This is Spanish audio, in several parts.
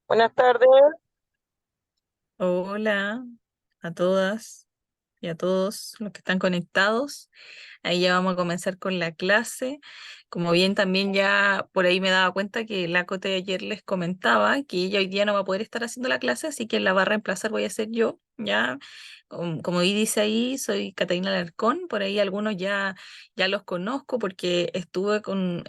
Buenas tardes. Hola a todas y a todos los que están conectados. Ahí ya vamos a comenzar con la clase. Como bien también ya por ahí me daba cuenta que la Cote ayer les comentaba que ella hoy día no va a poder estar haciendo la clase, así que la va a reemplazar voy a ser yo, ya. Como ahí dice ahí, soy Catalina Alarcón, por ahí algunos ya los conozco porque estuve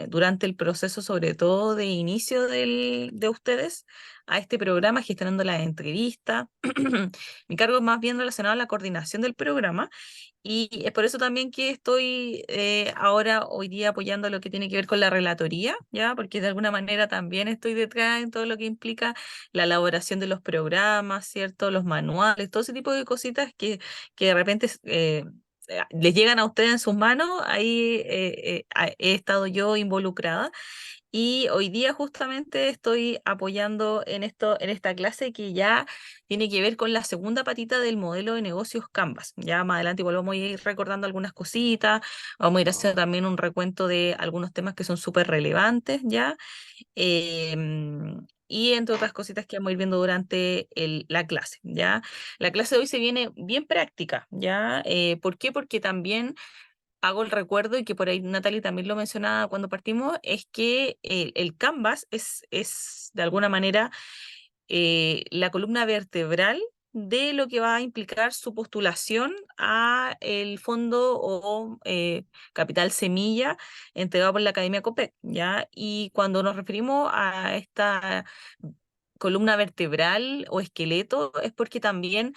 durante el proceso, sobre todo de inicio de ustedes a este programa, gestionando la entrevista. Mi cargo es más bien relacionado a la coordinación del programa y es por eso también que estoy ahora, hoy día, apoyando lo que tiene que ver con la relatoría, ¿ya? Porque de alguna manera también estoy detrás en todo lo que implica la elaboración de los programas, ¿cierto? Los manuales, todo ese tipo de cositas que de repente les llegan a ustedes en sus manos, ahí he estado yo involucrada. Y hoy día justamente estoy apoyando en esta clase que ya tiene que ver con la segunda patita del modelo de negocios Canvas. Ya más adelante igual vamos a ir recordando algunas cositas, vamos a ir haciendo también un recuento de algunos temas que son súper relevantes ya, y entre otras cositas que vamos a ir viendo durante la clase, ¿ya? La clase de hoy se viene bien práctica, ¿ya? ¿Por qué? Porque también hago el recuerdo, y que por ahí Natalie también lo mencionaba cuando partimos, es que el Canvas es de alguna manera la columna vertebral de lo que va a implicar su postulación a el fondo o capital semilla entregado por la Academia COPEC, ¿ya? Y cuando nos referimos a esta columna vertebral o esqueleto, es porque también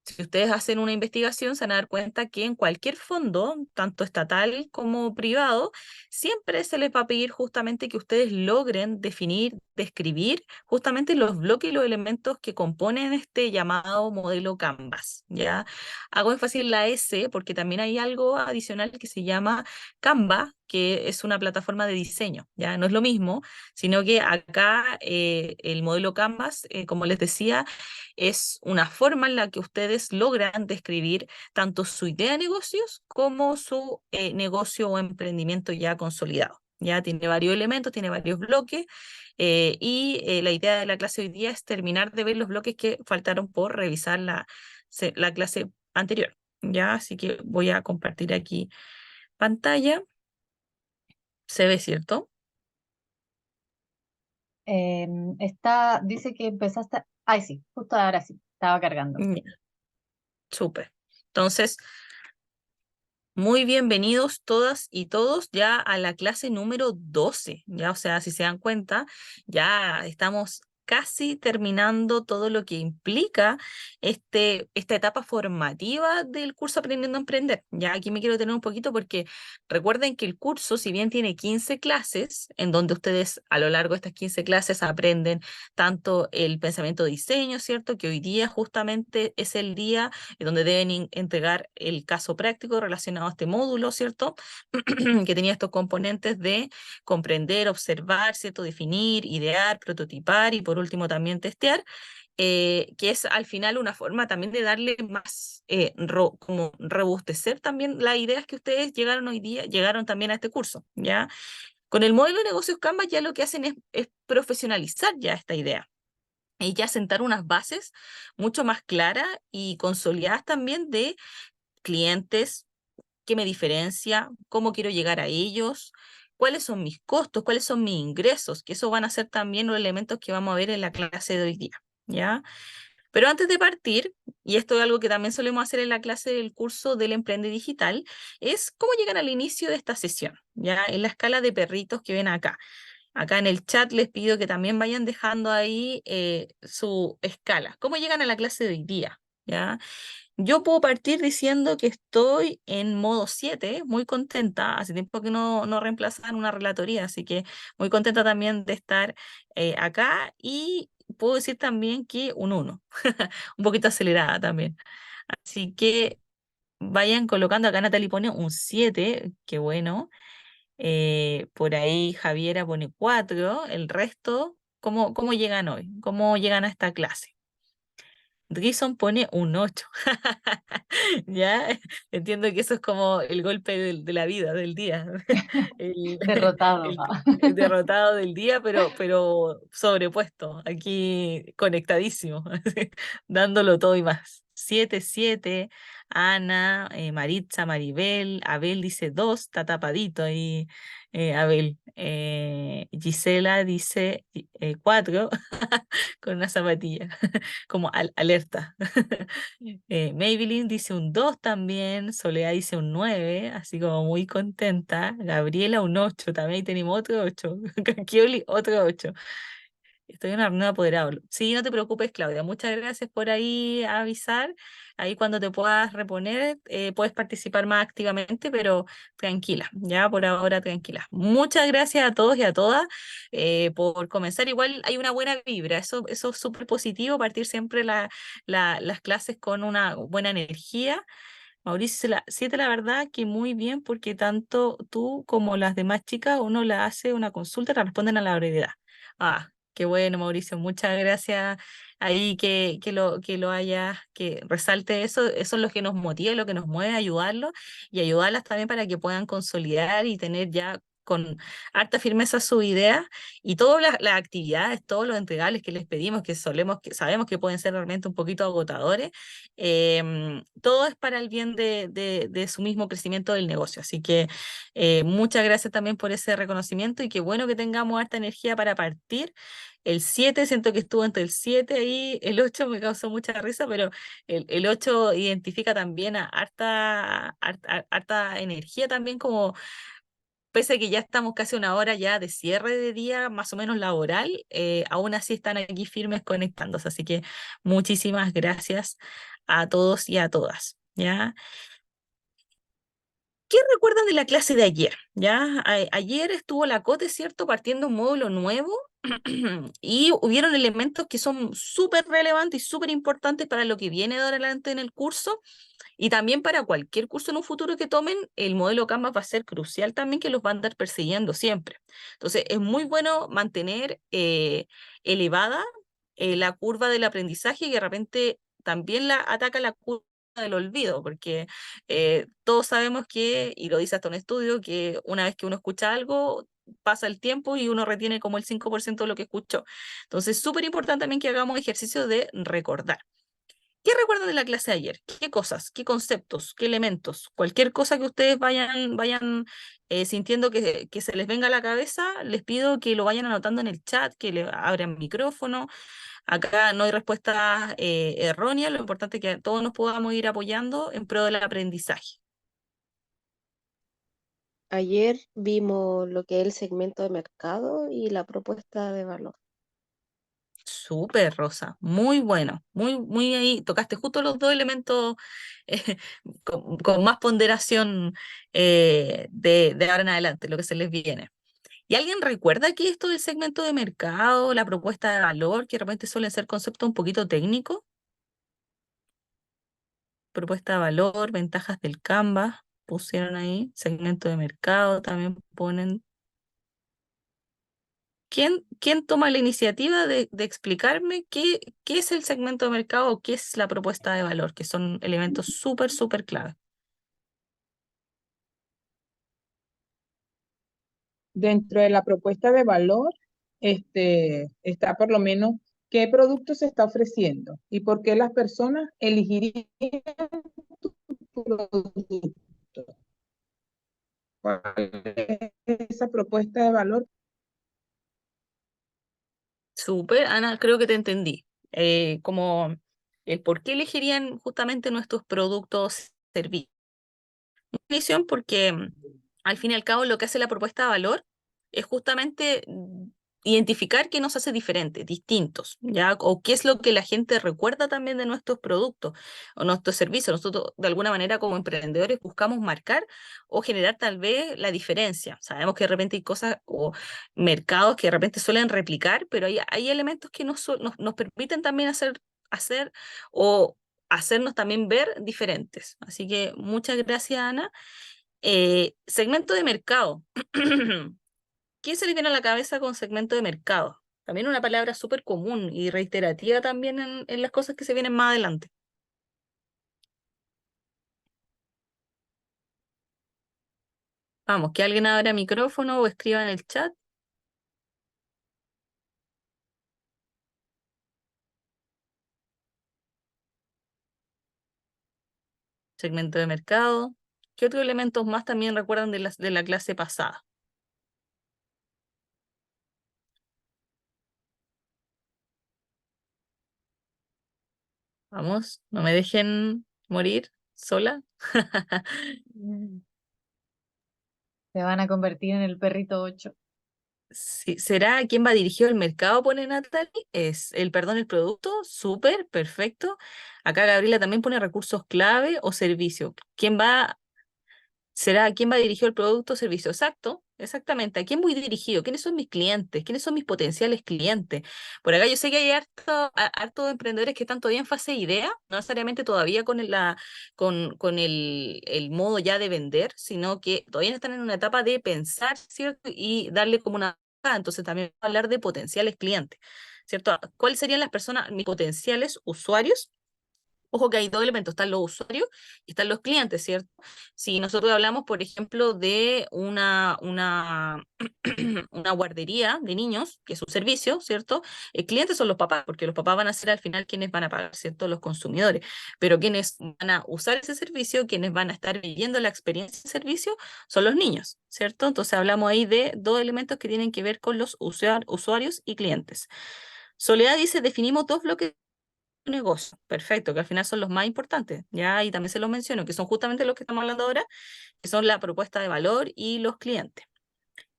si ustedes hacen una investigación, se van a dar cuenta que en cualquier fondo, tanto estatal como privado, siempre se les va a pedir justamente que ustedes logren definir, describir justamente los bloques y los elementos que componen este llamado modelo Canvas, ¿ya? Hago énfasis en la S porque también hay algo adicional que se llama Canva, que es una plataforma de diseño, ¿ya? No es lo mismo, sino que acá el modelo Canvas, como les decía, es una forma en la que ustedes logran describir tanto su idea de negocios como su negocio o emprendimiento ya consolidado. Ya tiene varios elementos, tiene varios bloques, la idea de la clase hoy día es terminar de ver los bloques que faltaron por revisar la clase anterior. Ya, así que voy a compartir aquí pantalla. ¿Se ve, cierto? Dice que empezaste. Ay, sí, justo ahora sí, estaba cargando. Ya, súper. Entonces, muy bienvenidos todas y todos ya a la clase número 12, ya, o sea, si se dan cuenta, ya estamos casi terminando todo lo que implica esta etapa formativa del curso Aprendiendo a Emprender. Ya aquí me quiero detener un poquito porque recuerden que el curso, si bien tiene 15 clases, en donde ustedes a lo largo de estas 15 clases aprenden tanto el pensamiento de diseño, ¿cierto? Que hoy día justamente es el día donde deben entregar el caso práctico relacionado a este módulo, ¿cierto? Que tenía estos componentes de comprender, observar, ¿cierto? Definir, idear, prototipar y por último también testear. Que es al final una forma también de darle más, como rebustecer también las ideas que ustedes llegaron hoy día, llegaron también a este curso, ¿ya? Con el modelo de negocios Canvas ya lo que hacen es profesionalizar ya esta idea y ya sentar unas bases mucho más claras y consolidadas también de clientes, qué me diferencia, cómo quiero llegar a ellos, cuáles son mis costos, cuáles son mis ingresos, que eso van a ser también los elementos que vamos a ver en la clase de hoy día, ¿ya? Pero antes de partir, y esto es algo que también solemos hacer en la clase del curso del Emprende Digital, es cómo llegan al inicio de esta sesión, ¿ya? En la escala de perritos que ven acá. Acá en el chat les pido que también vayan dejando ahí su escala. ¿Cómo llegan a la clase de hoy día? ¿Ya? Yo puedo partir diciendo que estoy en modo 7, muy contenta. Hace tiempo que no reemplazan una relatoría, así que muy contenta también de estar acá. Y puedo decir también que un 1, un poquito acelerada también. Así que vayan colocando, acá Natalie pone un 7, qué bueno. Por ahí Javiera pone 4. El resto, ¿cómo llegan hoy? ¿Cómo llegan a esta clase? Drison pone un 8. Ya, entiendo que eso es como el golpe de la vida, del día. El, Derrotado. el derrotado del día, pero sobrepuesto, aquí conectadísimo, dándolo todo y más. 7-7, Ana, Maritza, Maribel, Abel dice 2, está tapadito ahí, Abel. Gisela dice 4, con una zapatilla, como alerta. Maybelline dice un 2 también, Soledad dice un 9, así como muy contenta. Gabriela un 8, también ahí tenemos otro 8. Kioli otro 8. Estoy en una reunión de apoderados. Sí, no te preocupes, Claudia. Muchas gracias por ahí avisar. Ahí cuando te puedas reponer, puedes participar más activamente, pero tranquila, ya por ahora tranquila. Muchas gracias a todos y a todas por comenzar. Igual hay una buena vibra, eso es súper positivo, partir siempre las clases con una buena energía. Mauricio, 7, la verdad que muy bien, porque tanto tú como las demás chicas, uno le hace una consulta y la responden a la brevedad. Ah, qué bueno, Mauricio, muchas gracias ahí que lo hayas, que resalte eso. Eso es lo que nos motiva y lo que nos mueve a ayudarlos y ayudarlas también para que puedan consolidar y tener ya con harta firmeza su idea y todas las actividades, todos los entregables que les pedimos, que sabemos que pueden ser realmente un poquito agotadores. Todo es para el bien de su mismo crecimiento del negocio. Así que muchas gracias también por ese reconocimiento y qué bueno que tengamos harta energía para partir. El 7 siento que estuvo entre el 7 y el 8 me causó mucha risa, pero el 8 identifica también a harta energía también, como pese a que ya estamos casi una hora ya de cierre de día más o menos laboral, aún así están aquí firmes conectándose. Así que muchísimas gracias a todos y a todas, ¿ya? ¿Qué recuerdan de la clase de ayer? ¿Ya? Ayer estuvo la Cote, ¿cierto? Partiendo un módulo nuevo y hubieron elementos que son súper relevantes y súper importantes para lo que viene de ahora adelante en el curso y también para cualquier curso en un futuro que tomen. El modelo Canvas va a ser crucial también, que los van a andar persiguiendo siempre. Entonces, es muy bueno mantener elevada la curva del aprendizaje y que de repente también la ataca la curva del olvido, porque todos sabemos que, y lo dice hasta un estudio, que una vez que uno escucha algo, pasa el tiempo y uno retiene como el 5% de lo que escuchó. Entonces, súper importante también que hagamos ejercicio de recordar. ¿Qué recuerdan de la clase de ayer? ¿Qué cosas, qué conceptos, qué elementos? Cualquier cosa que ustedes vayan sintiendo que se les venga a la cabeza, les pido que lo vayan anotando en el chat, que le abran micrófono. Acá no hay respuestas erróneas, lo importante es que todos nos podamos ir apoyando en pro del aprendizaje. Ayer vimos lo que es el segmento de mercado y la propuesta de valor. Súper, Rosa, muy bueno, muy ahí, tocaste justo los dos elementos eh, con más ponderación de ahora en adelante, lo que se les viene. ¿Y alguien recuerda que esto del segmento de mercado, la propuesta de valor, que de repente suelen ser conceptos un poquito técnicos? Propuesta de valor, ventajas del Canvas, pusieron ahí, segmento de mercado, también ponen. ¿Quién toma la iniciativa de explicarme qué es el segmento de mercado o qué es la propuesta de valor, que son elementos súper clave? Dentro de la propuesta de valor, está por lo menos qué producto se está ofreciendo y por qué las personas elegirían tu producto. ¿Cuál es esa propuesta de valor? Súper, Ana, creo que te entendí. Como el por qué elegirían justamente nuestros productos, servicios. Visión porque al fin y al cabo lo que hace la propuesta de valor es justamente identificar qué nos hace diferentes, distintos, ¿ya? O qué es lo que la gente recuerda también de nuestros productos o nuestros servicios. Nosotros de alguna manera como emprendedores buscamos marcar o generar tal vez la diferencia. Sabemos que de repente hay cosas o mercados que de repente suelen replicar, pero hay elementos que nos permiten también hacer o hacernos también ver diferentes. Así que muchas gracias, Ana. Segmento de mercado. ¿Qué se le viene a la cabeza con segmento de mercado? También una palabra súper común y reiterativa también en las cosas que se vienen más adelante. Vamos, que alguien abra micrófono o escriba en el chat. Segmento de mercado. ¿Qué otros elementos más también recuerdan de la clase pasada? Vamos, no me dejen morir sola. Se van a convertir en el perrito 8. Sí, ¿será quién va dirigido al mercado? Pone Natalie. Perdón, el producto. Súper, perfecto. Acá Gabriela también pone recursos clave o servicio. ¿Será quién va dirigido al producto o servicio? Exacto, exactamente. ¿A quién voy dirigido? ¿Quiénes son mis clientes? ¿Quiénes son mis potenciales clientes? Por acá yo sé que hay harto de emprendedores que están todavía en fase de idea, no necesariamente todavía con el modo ya de vender, sino que todavía están en una etapa de pensar, ¿cierto? Y darle como una... Entonces también vamos a hablar de potenciales clientes, ¿cierto? ¿Cuáles serían las personas, mis potenciales usuarios? Ojo que hay dos elementos, están los usuarios y están los clientes, ¿cierto? Si nosotros hablamos, por ejemplo, de una guardería de niños, que es un servicio, ¿cierto? El cliente son los papás, porque los papás van a ser al final quienes van a pagar, ¿cierto? Los consumidores. Pero quienes van a usar ese servicio, quienes van a estar viviendo la experiencia de servicio, son los niños, ¿cierto? Entonces hablamos ahí de dos elementos que tienen que ver con los usuarios y clientes. Soledad dice, definimos dos bloques negocio, perfecto, que al final son los más importantes, ya, y también se los menciono, que son justamente los que estamos hablando ahora, que son la propuesta de valor y los clientes.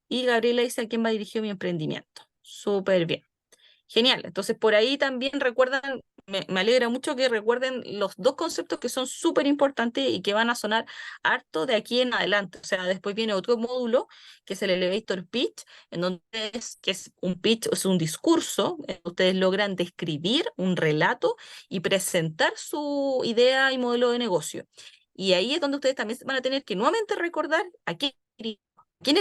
Y Gabriela dice a quién va dirigido mi emprendimiento. Súper bien. Genial. Entonces, por ahí también recuerdan, me alegra mucho que recuerden los dos conceptos que son súper importantes y que van a sonar harto de aquí en adelante. O sea, después viene otro módulo, que es el Elevator Pitch, en donde que es un pitch, es un discurso, en donde ustedes logran describir un relato y presentar su idea y modelo de negocio. Y ahí es donde ustedes también van a tener que nuevamente recordar a quiénes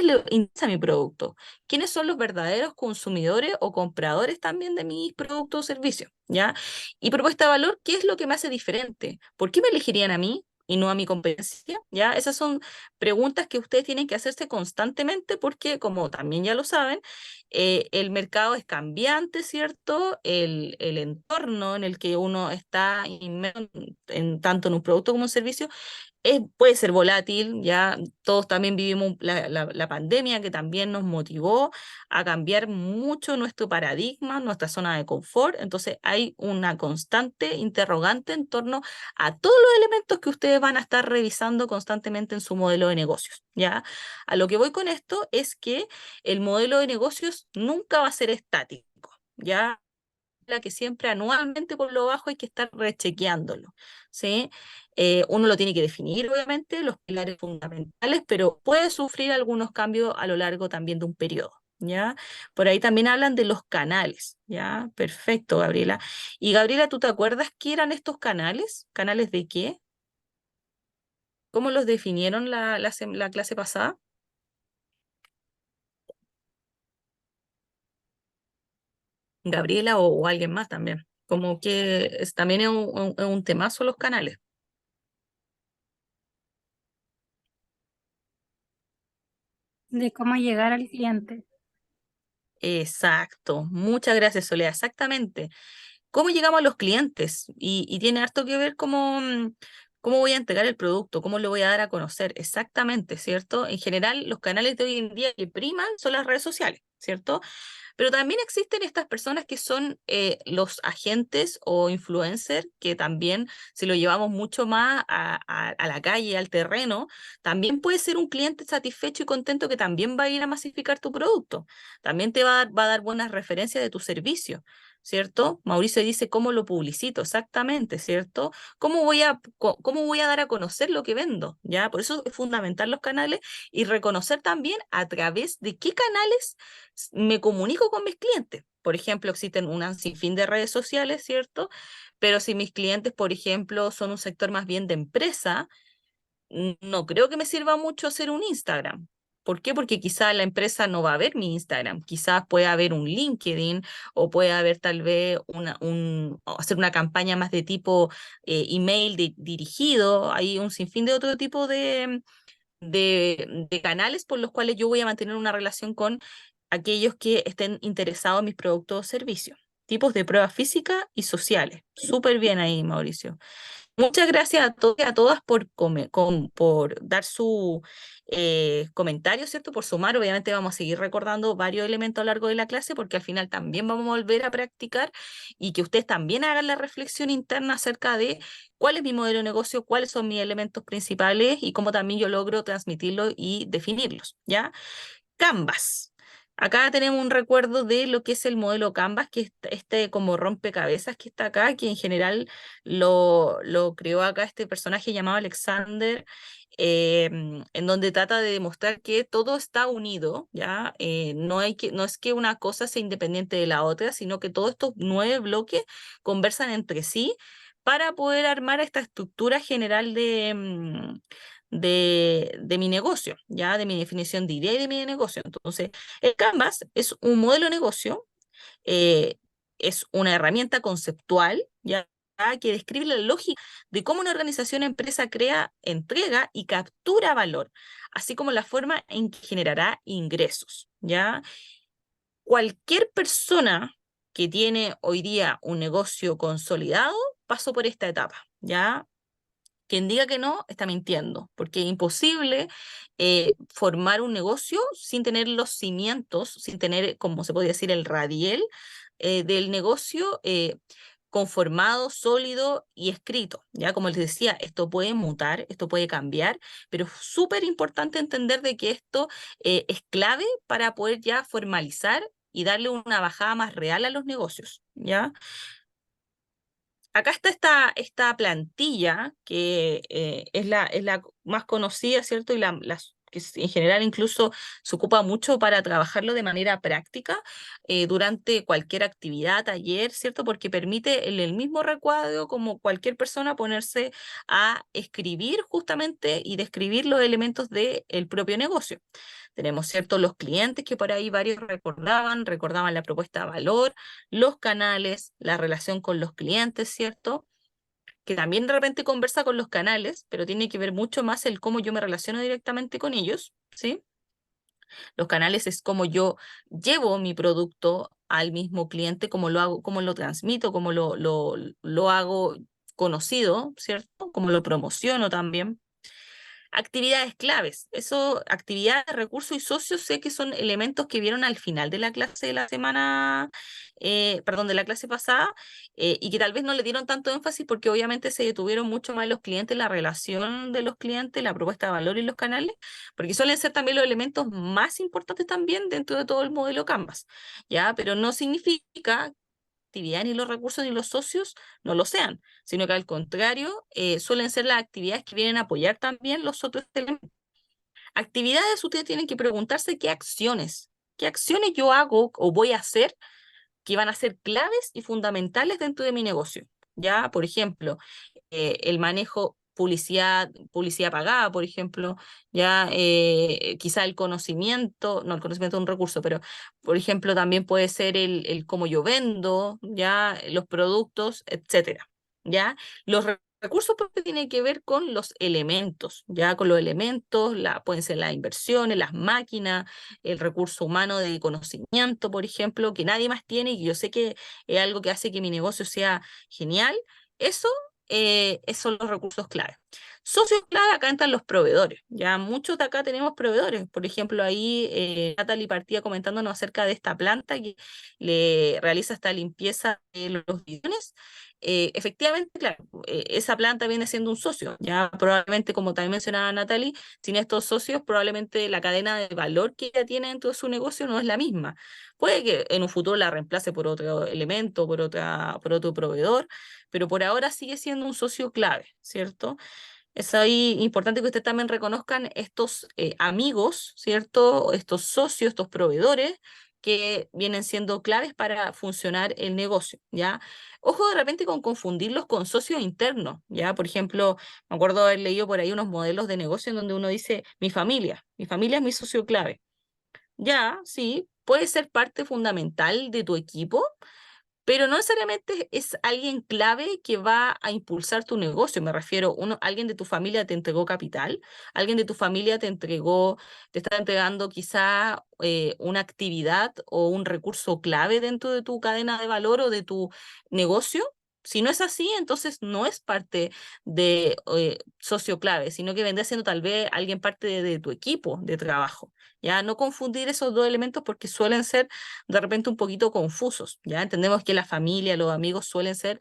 le interesa mi producto, quiénes son los verdaderos consumidores o compradores también de mis productos o servicios, ¿ya? Y propuesta de valor, ¿qué es lo que me hace diferente? ¿Por qué me elegirían a mí y no a mi competencia? ¿Ya? Esas son preguntas que ustedes tienen que hacerse constantemente porque, como también ya lo saben, el mercado es cambiante, ¿cierto? El entorno en el que uno está inmerso tanto en un producto como un servicio puede ser volátil, ya todos también vivimos la pandemia que también nos motivó a cambiar mucho nuestro paradigma, nuestra zona de confort, entonces hay una constante interrogante en torno a todos los elementos que ustedes van a estar revisando constantemente en su modelo de negocios, ¿ya? A lo que voy con esto es que el modelo de negocios nunca va a ser estático, ¿ya? La que siempre anualmente por lo bajo hay que estar rechequeándolo, ¿sí? Uno lo tiene que definir, obviamente, los pilares fundamentales, pero puede sufrir algunos cambios a lo largo también de un periodo, ¿ya? Por ahí también hablan de los canales, ¿ya? Perfecto, Gabriela. Y Gabriela, ¿tú te acuerdas qué eran estos canales? ¿Canales de qué? ¿Cómo los definieron la clase pasada? Gabriela o alguien más también. Como que también es un temazo los canales. De cómo llegar al cliente. Exacto, muchas gracias, Soledad. Exactamente. ¿Cómo llegamos a los clientes? Y tiene harto que ver cómo voy a entregar el producto, cómo lo voy a dar a conocer. Exactamente, ¿cierto? En general, los canales de hoy en día que priman son las redes sociales, ¿cierto? Pero también existen estas personas que son los agentes o influencers, que también, si lo llevamos mucho más a la calle, al terreno, también puede ser un cliente satisfecho y contento que también va a ir a masificar tu producto. También te va a dar buenas referencias de tu servicio, ¿cierto? Mauricio dice, ¿cómo lo publicito? Exactamente, ¿cierto? ¿Cómo voy a dar a conocer lo que vendo? ¿Ya? Por eso es fundamental los canales y reconocer también a través de qué canales me comunico con mis clientes. Por ejemplo, existen un sinfín de redes sociales, ¿cierto? Pero si mis clientes, por ejemplo, son un sector más bien de empresa, no creo que me sirva mucho hacer un Instagram. ¿Por qué? Porque quizás la empresa no va a ver mi Instagram, quizás puede haber un LinkedIn o puede haber tal vez o hacer una campaña más de tipo email dirigido, hay un sinfín de otro tipo de canales por los cuales yo voy a mantener una relación con aquellos que estén interesados en mis productos o servicios. Tipos de pruebas físicas y sociales. Súper bien ahí, Mauricio. Muchas gracias a todos y a todas por dar su comentario, ¿cierto? Por sumar. Obviamente vamos a seguir recordando varios elementos a lo largo de la clase porque al final también vamos a volver a practicar y que ustedes también hagan la reflexión interna acerca de cuál es mi modelo de negocio, cuáles son mis elementos principales y cómo también yo logro transmitirlos y definirlos, ¿ya? Canvas. Acá tenemos un recuerdo de lo que es el modelo Canvas, que es este como rompecabezas que está acá, que en general lo creó acá este personaje llamado Alexander, en donde trata de demostrar que todo está unido, ¿ya? No es que una cosa sea independiente de la otra, sino que todos estos 9 bloques conversan entre sí para poder armar esta estructura general de mi negocio, ya de mi definición de idea y de mi negocio. Entonces, el Canvas es un modelo de negocio, eh, es una herramienta conceptual, ya que describe la lógica de cómo una organización o empresa crea, entrega y captura valor, así como la forma en que generará ingresos, ¿ya? Cualquier persona que tiene hoy día un negocio consolidado pasó por esta etapa, ¿ya? Quien diga que no, está mintiendo, porque es imposible formar un negocio sin tener los cimientos, sin tener, como se podría decir, el radiel del negocio conformado, sólido y escrito. Ya como les decía, esto puede mutar, esto puede cambiar, pero es súper importante entender de que esto es clave para poder ya formalizar y darle una bajada más real a los negocios, ¿ya? Acá está esta plantilla que es la más conocida, ¿cierto? Y en general incluso se ocupa mucho para trabajarlo de manera práctica durante cualquier actividad, taller, ¿cierto? Porque permite el mismo recuadro como cualquier persona ponerse a escribir justamente y describir los elementos del propio negocio. Tenemos, ¿cierto? Los clientes que por ahí varios recordaban la propuesta de valor, los canales, la relación con los clientes, ¿cierto? Que también de repente conversa con los canales, pero tiene que ver mucho más el cómo yo me relaciono directamente con ellos, ¿sí? Los canales es cómo yo llevo mi producto al mismo cliente, cómo lo hago, cómo lo transmito, cómo lo hago conocido, ¿cierto? Cómo lo promociono también. Actividades claves. Eso, actividades, recursos y socios, sé que son elementos que vieron al final de la clase de la semana, perdón, de la clase pasada, y que tal vez no le dieron tanto énfasis porque obviamente se detuvieron mucho más los clientes, la relación de los clientes, la propuesta de valor y los canales, porque suelen ser también los elementos más importantes también dentro de todo el modelo Canvas, ¿ya? Pero no significa actividad ni los recursos ni los socios no lo sean, sino que al contrario, suelen ser las actividades que vienen a apoyar también los otros elementos. Actividades, ustedes tienen que preguntarse qué acciones yo hago o voy a hacer que van a ser claves y fundamentales dentro de mi negocio. Ya, por ejemplo, el manejo publicidad pagada, por ejemplo, ya quizá el conocimiento, no, el conocimiento es un recurso, pero por ejemplo también puede ser el cómo yo vendo, ya los productos, etcétera. Ya, recursos porque tienen que ver con los elementos, ya con los elementos, pueden ser las inversiones, las máquinas, el recurso humano de conocimiento, por ejemplo, que nadie más tiene y que yo sé que es algo que hace que mi negocio sea genial. Eso esos son los recursos clave. Socios clave, acá entran los proveedores. Ya muchos de acá tenemos proveedores. Por ejemplo, ahí Natalie partía comentándonos acerca de esta planta que le realiza esta limpieza de los bidones. Efectivamente, claro, esa planta viene siendo un socio. Ya probablemente, como también mencionaba Natalie, sin estos socios, probablemente la cadena de valor que ella tiene dentro de su negocio no es la misma. Puede que en un futuro la reemplace por otro elemento, por otro proveedor, pero por ahora sigue siendo un socio clave, ¿cierto? Es ahí importante que ustedes también reconozcan estos amigos, ¿cierto? Estos socios, estos proveedores, que vienen siendo claves para funcionar el negocio, ¿ya? Ojo de repente con confundirlos con socios internos, ¿ya? Por ejemplo, me acuerdo haber leído por ahí unos modelos de negocio en donde uno dice, mi familia es mi socio clave. Ya, sí, puede ser parte fundamental de tu equipo, pero no necesariamente es alguien clave que va a impulsar tu negocio. Me refiero, alguien de tu familia te entregó capital, alguien de tu familia te está entregando quizá una actividad o un recurso clave dentro de tu cadena de valor o de tu negocio. Si no es así, entonces no es parte de socio clave, sino que vendría siendo tal vez alguien parte de tu equipo de trabajo. Ya no confundir esos dos elementos porque suelen ser de repente un poquito confusos, ¿ya? Entendemos que la familia, los amigos suelen ser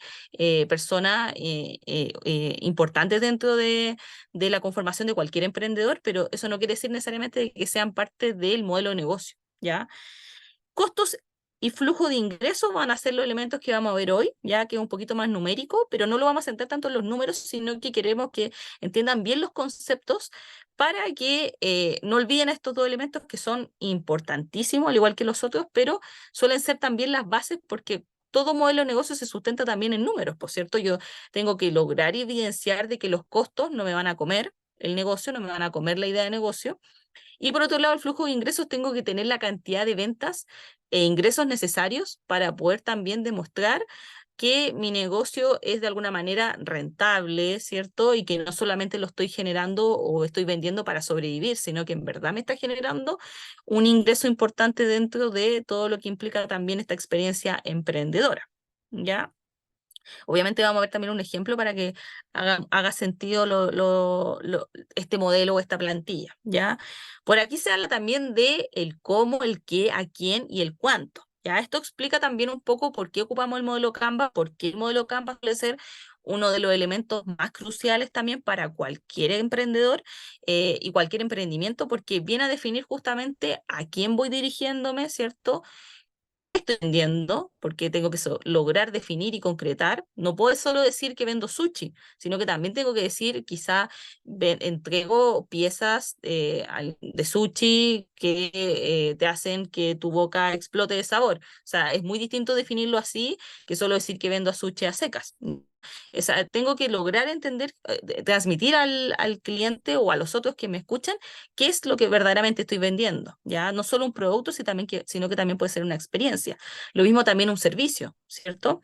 personas importantes dentro de la conformación de cualquier emprendedor, pero eso no quiere decir necesariamente que sean parte del modelo de negocio, ¿ya? Costos y flujo de ingresos van a ser los elementos que vamos a ver hoy, ya que es un poquito más numérico, pero no lo vamos a centrar tanto en los números, sino que queremos que entiendan bien los conceptos para que no olviden estos dos elementos que son importantísimos, al igual que los otros, pero suelen ser también las bases porque todo modelo de negocio se sustenta también en números, por cierto, yo tengo que lograr evidenciar de que los costos no me van a comer el negocio, no me van a comer la idea de negocio, y por otro lado, el flujo de ingresos, tengo que tener la cantidad de ventas e ingresos necesarios para poder también demostrar que mi negocio es de alguna manera rentable, ¿cierto? Y que no solamente lo estoy generando o estoy vendiendo para sobrevivir, sino que en verdad me está generando un ingreso importante dentro de todo lo que implica también esta experiencia emprendedora, ¿ya? Obviamente vamos a ver también un ejemplo para que haga sentido este modelo o esta plantilla, ¿ya? Por aquí se habla también de el cómo, el qué, a quién y el cuánto, ¿ya? Esto explica también un poco por qué ocupamos el modelo Canva, por qué el modelo Canva suele ser uno de los elementos más cruciales también para cualquier emprendedor y cualquier emprendimiento, porque viene a definir justamente a quién voy dirigiéndome, ¿cierto? Estoy vendiendo, porque tengo que lograr definir y concretar. No puedo solo decir que vendo sushi, sino que también tengo que decir, quizá entrego piezas de sushi que te hacen que tu boca explote de sabor. O sea, es muy distinto definirlo así que solo decir que vendo sushi a secas. O sea, tengo que lograr entender, transmitir al cliente o a los otros que me escuchan qué es lo que verdaderamente estoy vendiendo, ¿ya? No solo un producto, sino que también puede ser una experiencia. Lo mismo también un servicio, ¿cierto?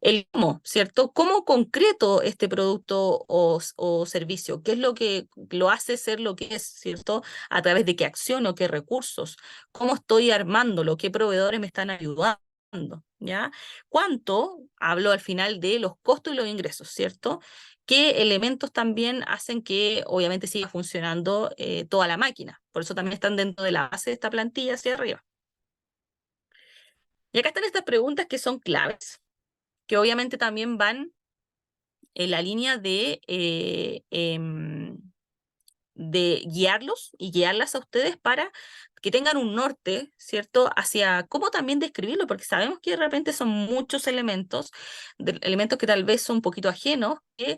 El cómo, ¿cierto? ¿Cómo concreto este producto o servicio? ¿Qué es lo que lo hace ser lo que es, ¿cierto? ¿A través de qué acción o qué recursos? ¿Cómo estoy armándolo? ¿Qué proveedores me están ayudando? ¿Ya? ¿Cuánto? Hablo al final de los costos y los ingresos, ¿cierto? ¿Qué elementos también hacen que obviamente siga funcionando toda la máquina? Por eso también están dentro de la base de esta plantilla hacia arriba. Y acá están estas preguntas que son claves, que obviamente también van en la línea de guiarlos y guiarlas a ustedes para que tengan un norte, ¿cierto? Hacia cómo también describirlo, porque sabemos que de repente son muchos elementos, elementos que tal vez son un poquito ajenos, que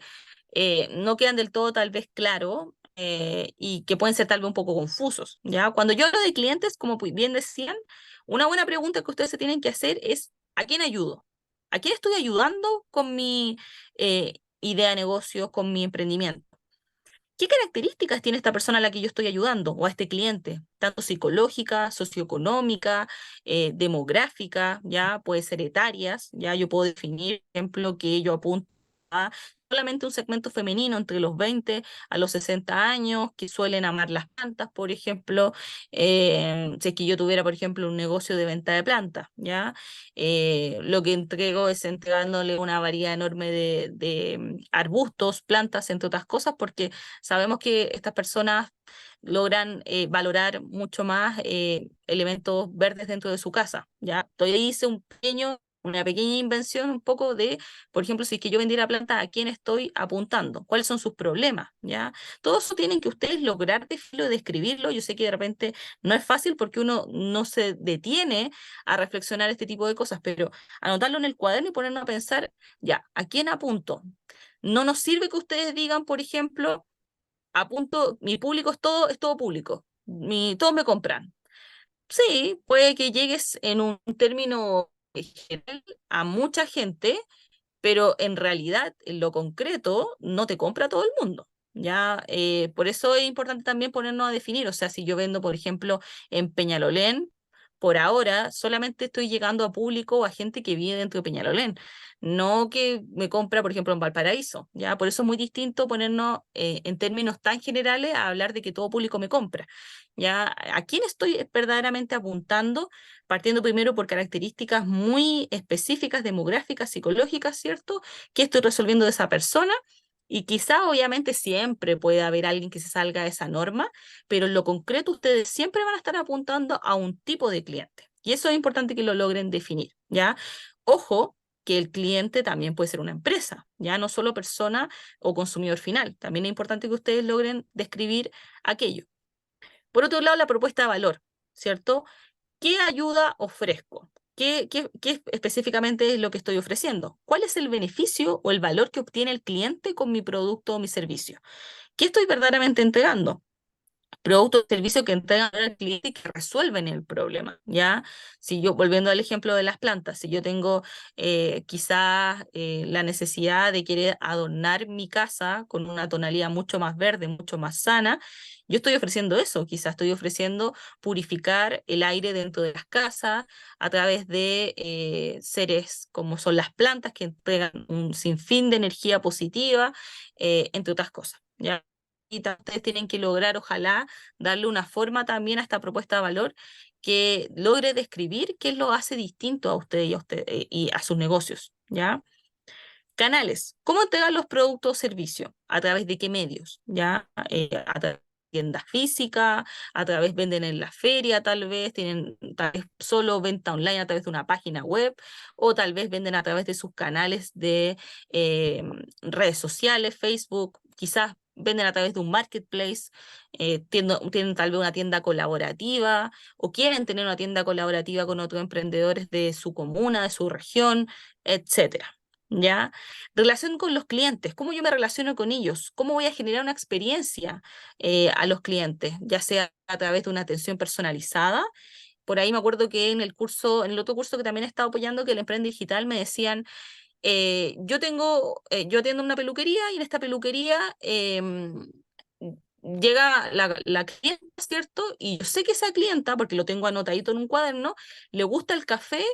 no quedan del todo tal vez claros y que pueden ser tal vez un poco confusos, ¿ya? Cuando yo hablo de clientes, como bien decían, una buena pregunta que ustedes se tienen que hacer es, ¿a quién ayudo? ¿A quién estoy ayudando con mi idea de negocio, con mi emprendimiento? ¿Qué características tiene esta persona a la que yo estoy ayudando o a este cliente? Tanto psicológica, socioeconómica, demográfica, ya puede ser etarias, ya yo puedo definir, por ejemplo, que yo apunto a solamente un segmento femenino entre los 20 a los 60 años, que suelen amar las plantas, por ejemplo, si es que yo tuviera, por ejemplo, un negocio de venta de plantas, ¿ya? Lo que entrego es entregándole una variedad enorme de arbustos, plantas, entre otras cosas, porque sabemos que estas personas logran valorar mucho más elementos verdes dentro de su casa, ¿ya? Entonces ahí hice una pequeña invención un poco de, por ejemplo, si es que yo vendiera planta, ¿a quién estoy apuntando? ¿Cuáles son sus problemas? ¿Ya? Todo eso tienen que ustedes lograr definirlo, describirlo. Yo sé que de repente no es fácil porque uno no se detiene a reflexionar este tipo de cosas, pero anotarlo en el cuaderno y ponernos a pensar, ya, ¿a quién apunto? No nos sirve que ustedes digan, por ejemplo, apunto, mi público es todo público, todos me compran. Sí, puede que llegues en un término general a mucha gente, pero en realidad, en lo concreto, no te compra todo el mundo. ¿Ya? Por eso es importante también ponernos a definir, o sea, si yo vendo, por ejemplo, en Peñalolén, por ahora solamente estoy llegando a público o a gente que vive dentro de Peñalolén, no que me compra, por ejemplo, en Valparaíso, ¿ya? Por eso es muy distinto ponernos en términos tan generales a hablar de que todo público me compra, ¿ya? ¿A quién estoy verdaderamente apuntando? Partiendo primero por características muy específicas, demográficas, psicológicas, ¿cierto? ¿Qué estoy resolviendo de esa persona? Y quizá, obviamente, siempre puede haber alguien que se salga de esa norma, pero en lo concreto ustedes siempre van a estar apuntando a un tipo de cliente. Y eso es importante que lo logren definir, ¿ya? Ojo, que el cliente también puede ser una empresa, ya no solo persona o consumidor final. También es importante que ustedes logren describir aquello. Por otro lado, la propuesta de valor, ¿cierto? ¿Qué ayuda ofrezco? ¿Qué específicamente es lo que estoy ofreciendo? ¿Cuál es el beneficio o el valor que obtiene el cliente con mi producto o mi servicio? ¿Qué estoy verdaderamente entregando? Productos o servicios que entregan al cliente y que resuelven el problema, ¿ya? Si yo, volviendo al ejemplo de las plantas, si yo tengo quizás la necesidad de querer adornar mi casa con una tonalidad mucho más verde, mucho más sana, yo estoy ofreciendo eso, quizás estoy ofreciendo purificar el aire dentro de las casas a través de seres como son las plantas que entregan un sinfín de energía positiva, entre otras cosas, ¿ya? Y ustedes tienen que lograr, ojalá, darle una forma también a esta propuesta de valor que logre describir qué lo hace distinto a usted y a sus negocios, ¿ya? Canales. ¿Cómo entregan los productos o servicios? ¿A través de qué medios? ¿Ya? A través de tiendas físicas, a través venden en la feria, tal vez, tienen tal vez solo venta online a través de una página web, o tal vez venden a través de sus canales de redes sociales, Facebook, quizás venden a través de un marketplace, tienen tal vez una tienda colaborativa, o quieren tener una tienda colaborativa con otros emprendedores de su comuna, de su región, etcétera. ¿Ya? Relación con los clientes, ¿cómo yo me relaciono con ellos? ¿Cómo voy a generar una experiencia a los clientes? Ya sea a través de una atención personalizada. Por ahí me acuerdo que en el curso, en el otro curso que también he estado apoyando, que el Emprende Digital, me decían, yo atiendo una peluquería y en esta peluquería llega la clienta, ¿cierto? Y yo sé que esa clienta, porque lo tengo anotadito en un cuaderno, le gusta el café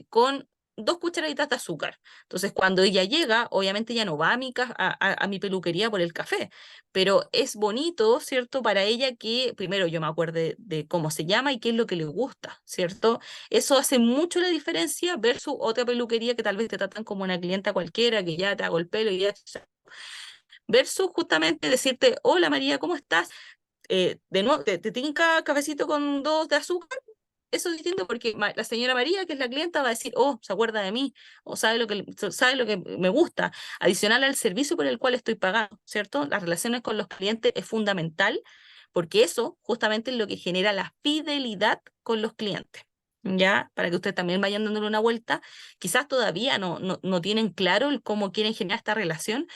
con 2 cucharaditas de azúcar. Entonces, cuando ella llega, obviamente ya no va a a mi peluquería por el café, pero es bonito, ¿cierto? Para ella que primero yo me acuerde de cómo se llama y qué es lo que le gusta, ¿cierto? Eso hace mucho la diferencia versus otra peluquería que tal vez te tratan como una clienta cualquiera, que ya te hago el pelo y ya, versus justamente decirte, hola María, ¿cómo estás? De nuevo, ¿te tinca cafecito con 2 de azúcar? Eso es distinto porque la señora María, que es la clienta, va a decir, oh, se acuerda de mí, o sabe lo que me gusta, adicional al servicio por el cual estoy pagando, ¿cierto? Las relaciones con los clientes es fundamental porque eso justamente es lo que genera la fidelidad con los clientes. ¿Ya? Para que ustedes también vayan dándole una vuelta. Quizás todavía no tienen claro el cómo quieren generar esta relación,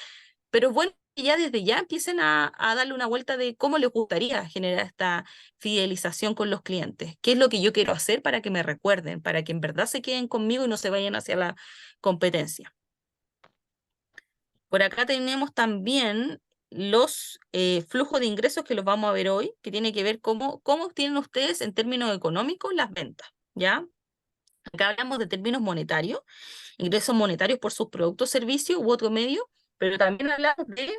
pero es bueno que ya desde ya empiecen a darle una vuelta de cómo les gustaría generar esta fidelización con los clientes. ¿Qué es lo que yo quiero hacer para que me recuerden, para que en verdad se queden conmigo y no se vayan hacia la competencia? Por acá tenemos también los flujos de ingresos que los vamos a ver hoy, que tiene que ver cómo obtienen ustedes en términos económicos las ventas, ¿ya? Acá hablamos de términos monetarios, ingresos monetarios por sus productos, servicios u otro medio, pero también hablamos de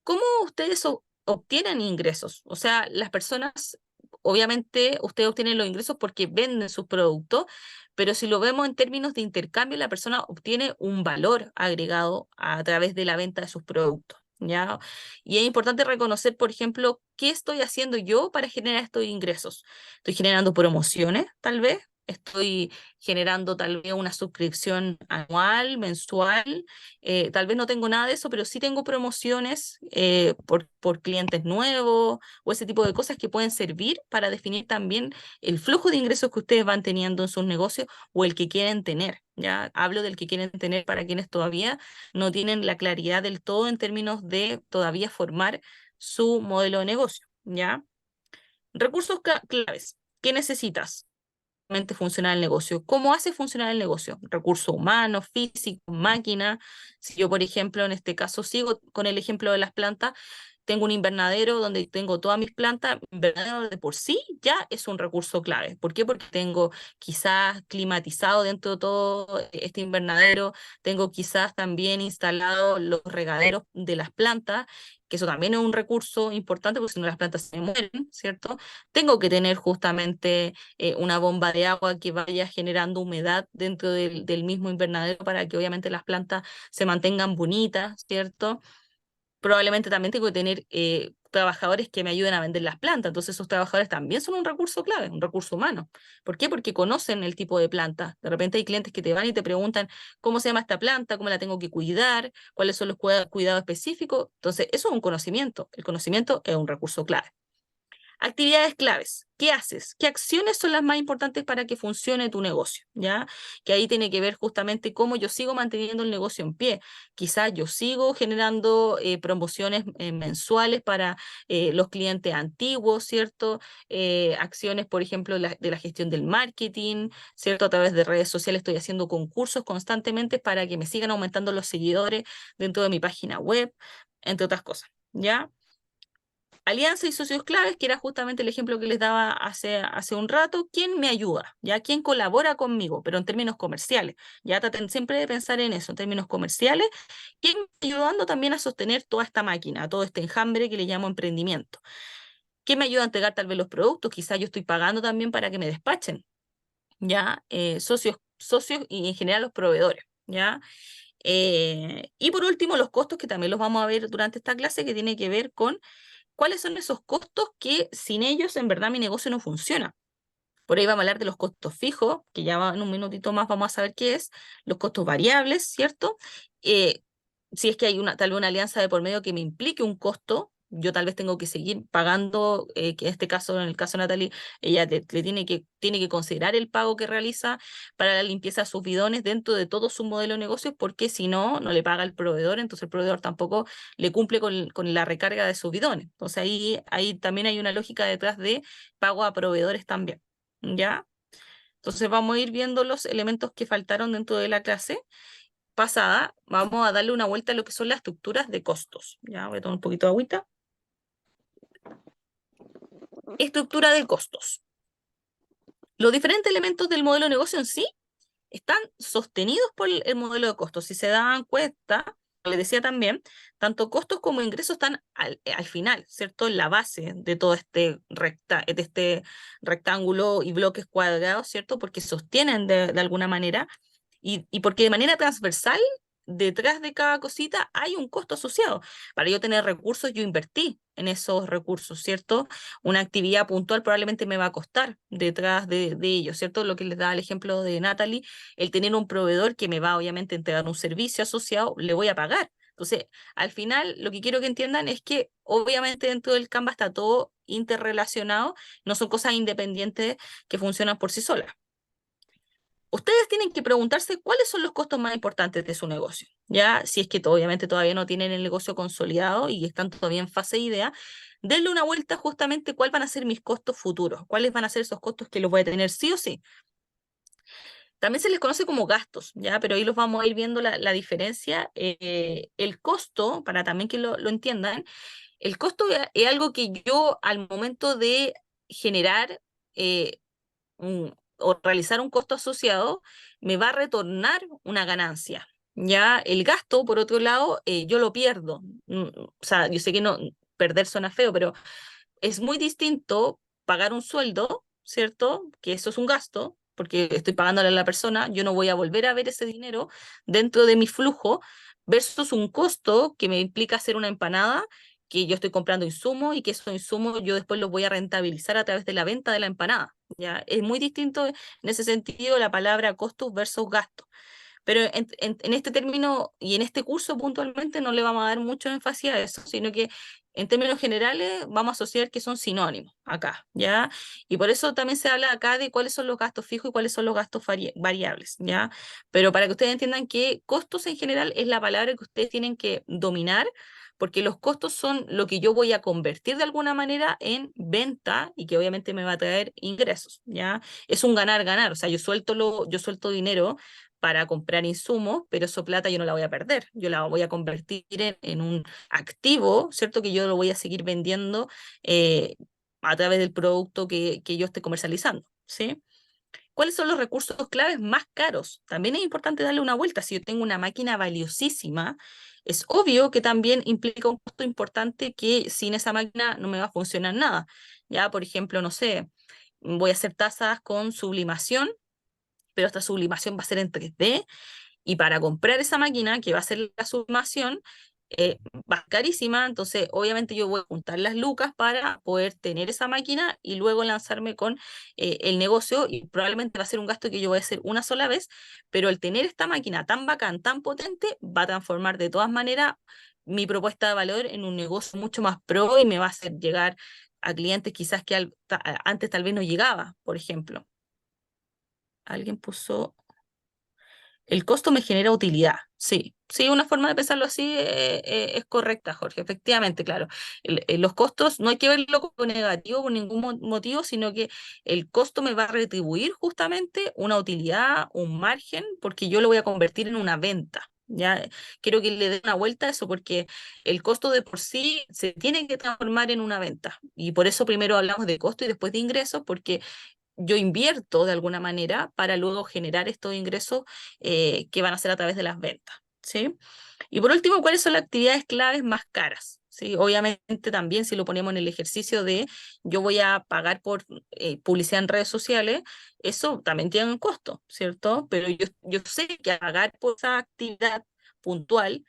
¿cómo ustedes obtienen ingresos? O sea, las personas, obviamente, ustedes obtienen los ingresos porque venden sus productos, pero si lo vemos en términos de intercambio, la persona obtiene un valor agregado a través de la venta de sus productos, ¿ya? Y es importante reconocer, por ejemplo, qué estoy haciendo yo para generar estos ingresos. Estoy generando promociones, tal vez. Estoy generando tal vez una suscripción anual, mensual, tal vez no tengo nada de eso, pero sí tengo promociones por clientes nuevos o ese tipo de cosas que pueden servir para definir también el flujo de ingresos que ustedes van teniendo en sus negocios o el que quieren tener. Ya hablo del que quieren tener para quienes todavía no tienen la claridad del todo en términos de todavía formar su modelo de negocio. ¿Ya? Recursos claves. ¿qué necesitas? Funcionar el negocio. ¿Cómo hace funcionar el negocio? Recursos humanos, físicos, máquinas. Si yo, por ejemplo, en este caso sigo con el ejemplo de las plantas, tengo un invernadero donde tengo todas mis plantas, invernadero de por sí ya es un recurso clave. ¿Por qué? Porque tengo quizás climatizado dentro de todo este invernadero, tengo quizás también instalado los regaderos de las plantas, que eso también es un recurso importante porque si no las plantas se mueren, ¿cierto? Tengo que tener justamente una bomba de agua que vaya generando humedad dentro del mismo invernadero para que obviamente las plantas se mantengan bonitas, ¿cierto? Probablemente también tengo que tener trabajadores que me ayuden a vender las plantas, entonces esos trabajadores también son un recurso clave, un recurso humano. ¿Por qué? Porque conocen el tipo de planta. De repente hay clientes que te van y te preguntan cómo se llama esta planta, cómo la tengo que cuidar, cuáles son los cuidados específicos. Entonces, eso es un conocimiento. El conocimiento es un recurso clave. Actividades claves. ¿Qué haces? ¿Qué acciones son las más importantes para que funcione tu negocio? ¿Ya? Que ahí tiene que ver justamente cómo yo sigo manteniendo el negocio en pie. Quizás yo sigo generando promociones mensuales para los clientes antiguos, ¿cierto? Acciones, por ejemplo, de la gestión del marketing, ¿cierto? A través de redes sociales estoy haciendo concursos constantemente para que me sigan aumentando los seguidores dentro de mi página web, entre otras cosas. ¿Ya? Alianza y socios claves, que era justamente el ejemplo que les daba hace un rato. ¿Quién me ayuda? ¿Ya? ¿Quién colabora conmigo? Pero en términos comerciales. Ya traten siempre de pensar en eso, en términos comerciales. ¿Quién me está ayudando también a sostener toda esta máquina, todo este enjambre que le llamo emprendimiento? ¿Quién me ayuda a entregar tal vez los productos? Quizás yo estoy pagando también para que me despachen. ¿Ya? Socios y en general los proveedores. ¿Ya? Y por último, los costos, que también los vamos a ver durante esta clase, que tiene que ver con cuáles son esos costos que sin ellos en verdad mi negocio no funciona. Por ahí vamos a hablar de los costos fijos, que ya en un minutito más vamos a saber qué es, los costos variables, ¿cierto? Si es que hay tal vez una alianza de por medio que me implique un costo, yo tal vez tengo que seguir pagando, que en este caso, en el caso de Natalie, ella le tiene que considerar el pago que realiza para la limpieza de sus bidones dentro de todo su modelo de negocios, porque si no, no le paga el proveedor, entonces el proveedor tampoco le cumple con la recarga de sus bidones. Entonces ahí también hay una lógica detrás de pago a proveedores también, ¿ya? Entonces vamos a ir viendo los elementos que faltaron dentro de la clase pasada. Vamos a darle una vuelta a lo que son las estructuras de costos. Ya voy a tomar un poquito de agüita. Estructura de costos. Los diferentes elementos del modelo de negocio en sí están sostenidos por el modelo de costos. Si se dan cuenta, les decía también, tanto costos como ingresos están al final, ¿cierto? En la base de todo este rectángulo y bloques cuadrados, ¿cierto? Porque sostienen de alguna manera y porque de manera transversal, detrás de cada cosita hay un costo asociado. Para yo tener recursos, yo invertí en esos recursos, ¿cierto? Una actividad puntual probablemente me va a costar detrás de ello, ¿cierto? Lo que les da el ejemplo de Natalie, el tener un proveedor que me va obviamente a entregar un servicio asociado, le voy a pagar. Entonces, al final, lo que quiero que entiendan es que obviamente dentro del Canva está todo interrelacionado, no son cosas independientes que funcionan por sí solas. Ustedes tienen que preguntarse cuáles son los costos más importantes de su negocio, ¿ya? Si es que obviamente todavía no tienen el negocio consolidado y están todavía en fase de idea, denle una vuelta justamente cuáles van a ser mis costos futuros, cuáles van a ser esos costos que los voy a tener sí o sí. También se les conoce como gastos, ¿ya? Pero ahí los vamos a ir viendo la diferencia. El costo, para también que lo entiendan, el costo es algo que yo al momento de generar o realizar un costo asociado, me va a retornar una ganancia. Ya el gasto, por otro lado, yo lo pierdo. O sea, yo sé que no, perder suena feo, pero es muy distinto pagar un sueldo, ¿cierto? Que eso es un gasto, porque estoy pagándole a la persona, yo no voy a volver a ver ese dinero dentro de mi flujo, versus un costo que me implica hacer una empanada, que yo estoy comprando insumos y que esos insumos yo después los voy a rentabilizar a través de la venta de la empanada. ¿Ya? Es muy distinto en ese sentido la palabra costos versus gastos. Pero en este término y en este curso puntualmente no le vamos a dar mucho énfasis a eso, sino que en términos generales vamos a asociar que son sinónimos acá, ¿ya? Y por eso también se habla acá de cuáles son los gastos fijos y cuáles son los gastos variables, ¿ya? Pero para que ustedes entiendan que costos en general es la palabra que ustedes tienen que dominar porque los costos son lo que yo voy a convertir de alguna manera en venta y que obviamente me va a traer ingresos, ¿ya? Es un ganar-ganar, o sea, yo suelto dinero para comprar insumos, pero esa plata yo no la voy a perder, yo la voy a convertir en un activo, ¿cierto? Que yo lo voy a seguir vendiendo a través del producto que yo esté comercializando, ¿sí? ¿Cuáles son los recursos claves más caros? También es importante darle una vuelta. Si yo tengo una máquina valiosísima, es obvio que también implica un costo importante que sin esa máquina no me va a funcionar nada. Ya, por ejemplo, no sé, voy a hacer tazas con sublimación, pero esta sublimación va a ser en 3D y para comprar esa máquina que va a ser la sublimación, va a ser carísima, entonces obviamente yo voy a juntar las lucas para poder tener esa máquina y luego lanzarme con el negocio y probablemente va a ser un gasto que yo voy a hacer una sola vez, pero el tener esta máquina tan bacán, tan potente, va a transformar de todas maneras mi propuesta de valor en un negocio mucho más pro y me va a hacer llegar a clientes quizás que antes tal vez no llegaba, por ejemplo. Alguien puso... El costo me genera utilidad. Sí, sí, una forma de pensarlo así es correcta, Jorge. Efectivamente, claro. Los costos no hay que verlo como negativo por ningún motivo, sino que el costo me va a retribuir justamente una utilidad, un margen, porque yo lo voy a convertir en una venta. Ya quiero que le dé una vuelta a eso, porque el costo de por sí se tiene que transformar en una venta. Y por eso primero hablamos de costo y después de ingresos, porque yo invierto de alguna manera para luego generar estos ingresos que van a ser a través de las ventas, ¿sí? Y por último, ¿cuáles son las actividades claves más caras? ¿Sí? Obviamente también si lo ponemos en el ejercicio de yo voy a pagar por publicidad en redes sociales, eso también tiene un costo, ¿cierto? Pero yo sé que a pagar por esa actividad puntual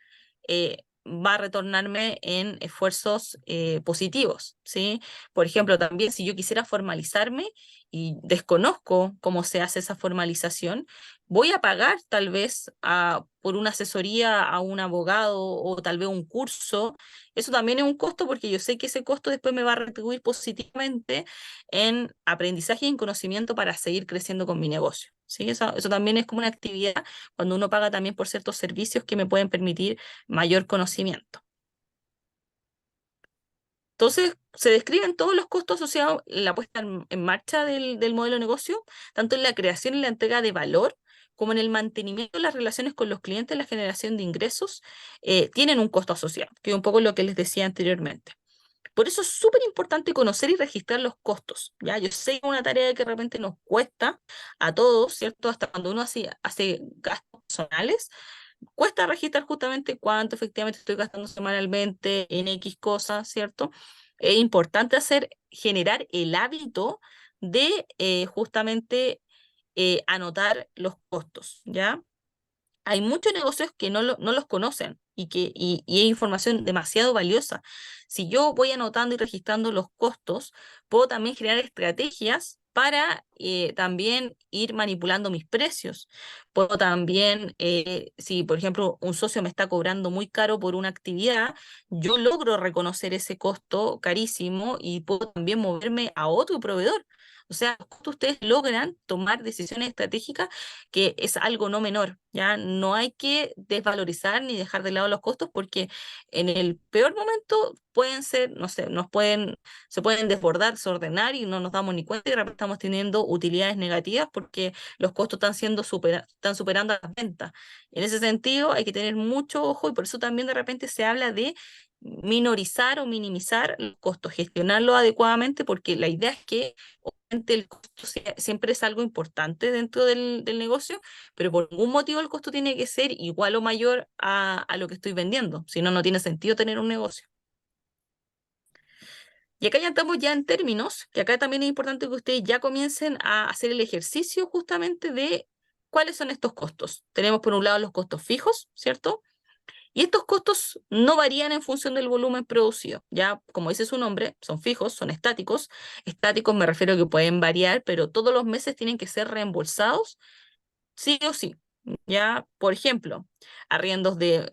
va a retornarme en esfuerzos positivos, ¿sí? Por ejemplo, también si yo quisiera formalizarme, y desconozco cómo se hace esa formalización, voy a pagar tal vez por una asesoría a un abogado o tal vez un curso. Eso también es un costo porque yo sé que ese costo después me va a retribuir positivamente en aprendizaje y en conocimiento para seguir creciendo con mi negocio. ¿Sí? Eso también es como una actividad cuando uno paga también por ciertos servicios que me pueden permitir mayor conocimiento. Entonces, se describen todos los costos asociados a la puesta en marcha del modelo de negocio, tanto en la creación y la entrega de valor, como en el mantenimiento de las relaciones con los clientes, la generación de ingresos, tienen un costo asociado, que es un poco lo que les decía anteriormente. Por eso es súper importante conocer y registrar los costos, ¿ya? Yo sé que es una tarea que de repente nos cuesta a todos, ¿cierto? Hasta cuando uno hace gastos personales, cuesta registrar justamente cuánto efectivamente estoy gastando semanalmente en X cosas, ¿cierto? Es importante generar el hábito de justamente anotar los costos, ¿ya? Hay muchos negocios que no los conocen y es información demasiado valiosa. Si yo voy anotando y registrando los costos, puedo también generar estrategias para también ir manipulando mis precios. Puedo también, si por ejemplo un socio me está cobrando muy caro por una actividad, yo logro reconocer ese costo carísimo y puedo también moverme a otro proveedor. O sea, ustedes logran tomar decisiones estratégicas que es algo no menor, ¿ya? No hay que desvalorizar ni dejar de lado los costos porque en el peor momento pueden ser, no sé, se pueden desbordar, desordenar y no nos damos ni cuenta y de repente estamos teniendo utilidades negativas porque los costos están superando las ventas. En ese sentido hay que tener mucho ojo y por eso también de repente se habla de minorizar o minimizar los costos, gestionarlo adecuadamente porque la idea es que el costo siempre es algo importante dentro del negocio, pero por ningún motivo el costo tiene que ser igual o mayor a lo que estoy vendiendo, si no, no tiene sentido tener un negocio. Y acá ya estamos ya en términos, que acá también es importante que ustedes ya comiencen a hacer el ejercicio justamente de cuáles son estos costos. Tenemos por un lado los costos fijos, ¿cierto? Y estos costos no varían en función del volumen producido. Ya, como dice su nombre, son fijos, son estáticos. Estáticos me refiero a que pueden variar, pero todos los meses tienen que ser reembolsados, sí o sí. Ya, por ejemplo, arriendos de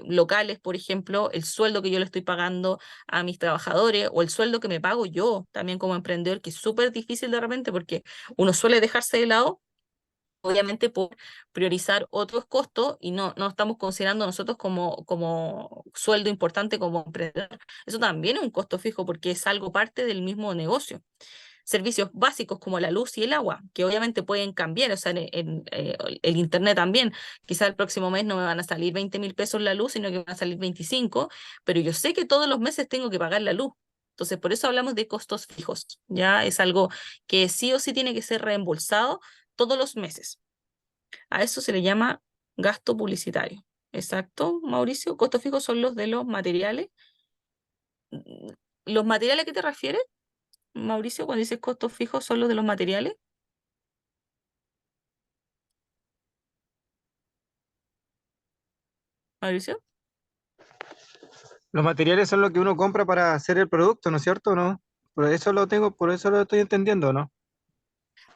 locales, por ejemplo, el sueldo que yo le estoy pagando a mis trabajadores o el sueldo que me pago yo también como emprendedor, que es súper difícil de repente porque uno suele dejarse de lado obviamente por priorizar otros costos y no estamos considerando nosotros como sueldo importante como emprendedor. Eso también es un costo fijo porque es algo parte del mismo negocio. Servicios básicos como la luz y el agua, que obviamente pueden cambiar, o sea, el internet también. Quizá el próximo mes no me van a salir 20.000 pesos la luz, sino que van a salir 25, pero yo sé que todos los meses tengo que pagar la luz. Entonces, por eso hablamos de costos fijos, ¿ya? Es algo que sí o sí tiene que ser reembolsado todos los meses. A eso se le llama gasto publicitario. Exacto, Mauricio. Costos fijos son los de los materiales. ¿Los materiales a qué te refieres, Mauricio, cuando dices costos fijos son los de los materiales? Mauricio. Los materiales son lo que uno compra para hacer el producto, ¿no es cierto? ¿No? Por eso lo tengo, por eso lo estoy entendiendo, ¿no?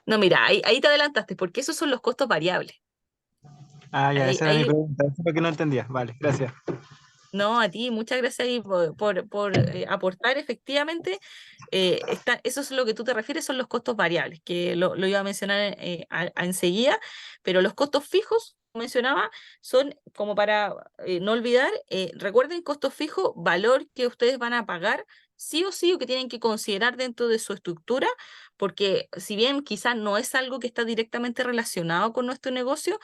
No, mira, ahí te adelantaste, porque esos son los costos variables. Ah, ya, Ahí, esa era mi ahí, pregunta, eso es lo que no entendía. Vale, gracias. no, a ti, muchas gracias ahí por aportar efectivamente. Eso es lo que tú te refieres, son los costos variables, que lo iba a mencionar enseguida, pero los costos fijos, como mencionaba, son como para no olvidar, recuerden costos fijos, valor que ustedes van a pagar sí o sí o que tienen que considerar dentro de su estructura, porque si bien quizás no es algo que está directamente relacionado con nuestro negocio,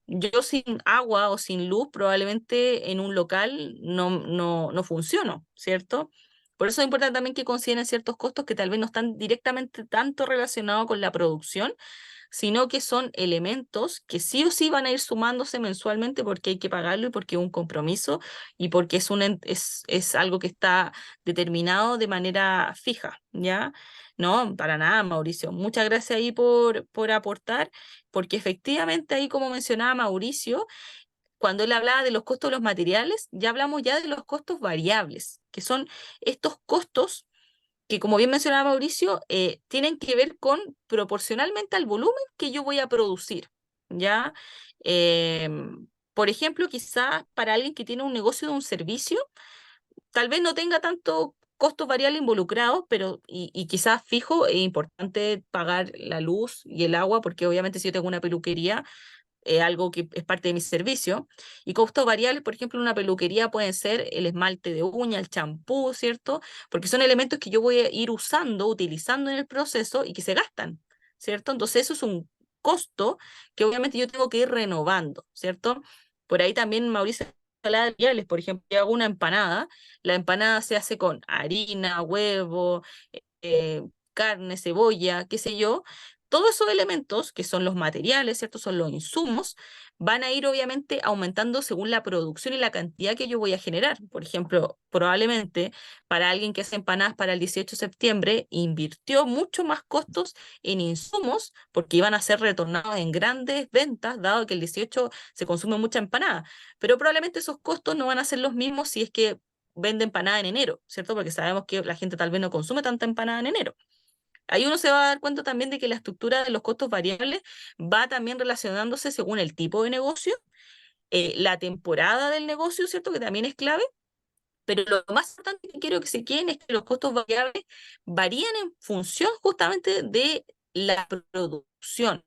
yo sin agua o sin luz probablemente en un local no funciono, ¿cierto? Por eso es importante también que consideren ciertos costos que tal vez no están directamente tanto relacionados con la producción, sino que son elementos que sí o sí van a ir sumándose mensualmente porque hay que pagarlo y porque es un compromiso y porque es algo que está determinado de manera fija, ¿ya? No, para nada, Mauricio. Muchas gracias ahí por aportar, porque efectivamente ahí, como mencionaba Mauricio, cuando él hablaba de los costos de los materiales, ya hablamos ya de los costos variables, que son estos costos que, como bien mencionaba Mauricio, tienen que ver con proporcionalmente al volumen que yo voy a producir, ¿ya? Por ejemplo, quizás para alguien que tiene un negocio de un servicio, tal vez no tenga tanto costos variables involucrados, pero y quizás fijo, es importante pagar la luz y el agua, porque obviamente si yo tengo una peluquería, algo que es parte de mi servicio. Y costos variables, por ejemplo, en una peluquería pueden ser el esmalte de uña, el champú, ¿cierto? Porque son elementos que yo voy a ir usando, utilizando en el proceso y que se gastan, ¿cierto? Entonces eso es un costo que obviamente yo tengo que ir renovando, ¿cierto? Por ahí también Mauricio hablaba de variables, por ejemplo, yo hago una empanada, la empanada se hace con harina, huevo, carne, cebolla, qué sé yo, todos esos elementos, que son los materiales, ¿cierto? Son los insumos, van a ir obviamente aumentando según la producción y la cantidad que yo voy a generar. Por ejemplo, probablemente para alguien que hace empanadas para el 18 de septiembre, invirtió mucho más costos en insumos porque iban a ser retornados en grandes ventas, dado que el 18 se consume mucha empanada. Pero probablemente esos costos no van a ser los mismos si es que vende empanada en enero, ¿cierto? Porque sabemos que la gente tal vez no consume tanta empanada en enero. Ahí uno se va a dar cuenta también de que la estructura de los costos variables va también relacionándose según el tipo de negocio, la temporada del negocio, ¿cierto? Que también es clave, pero lo más importante que quiero que se queden es que los costos variables varían en función justamente de la producción.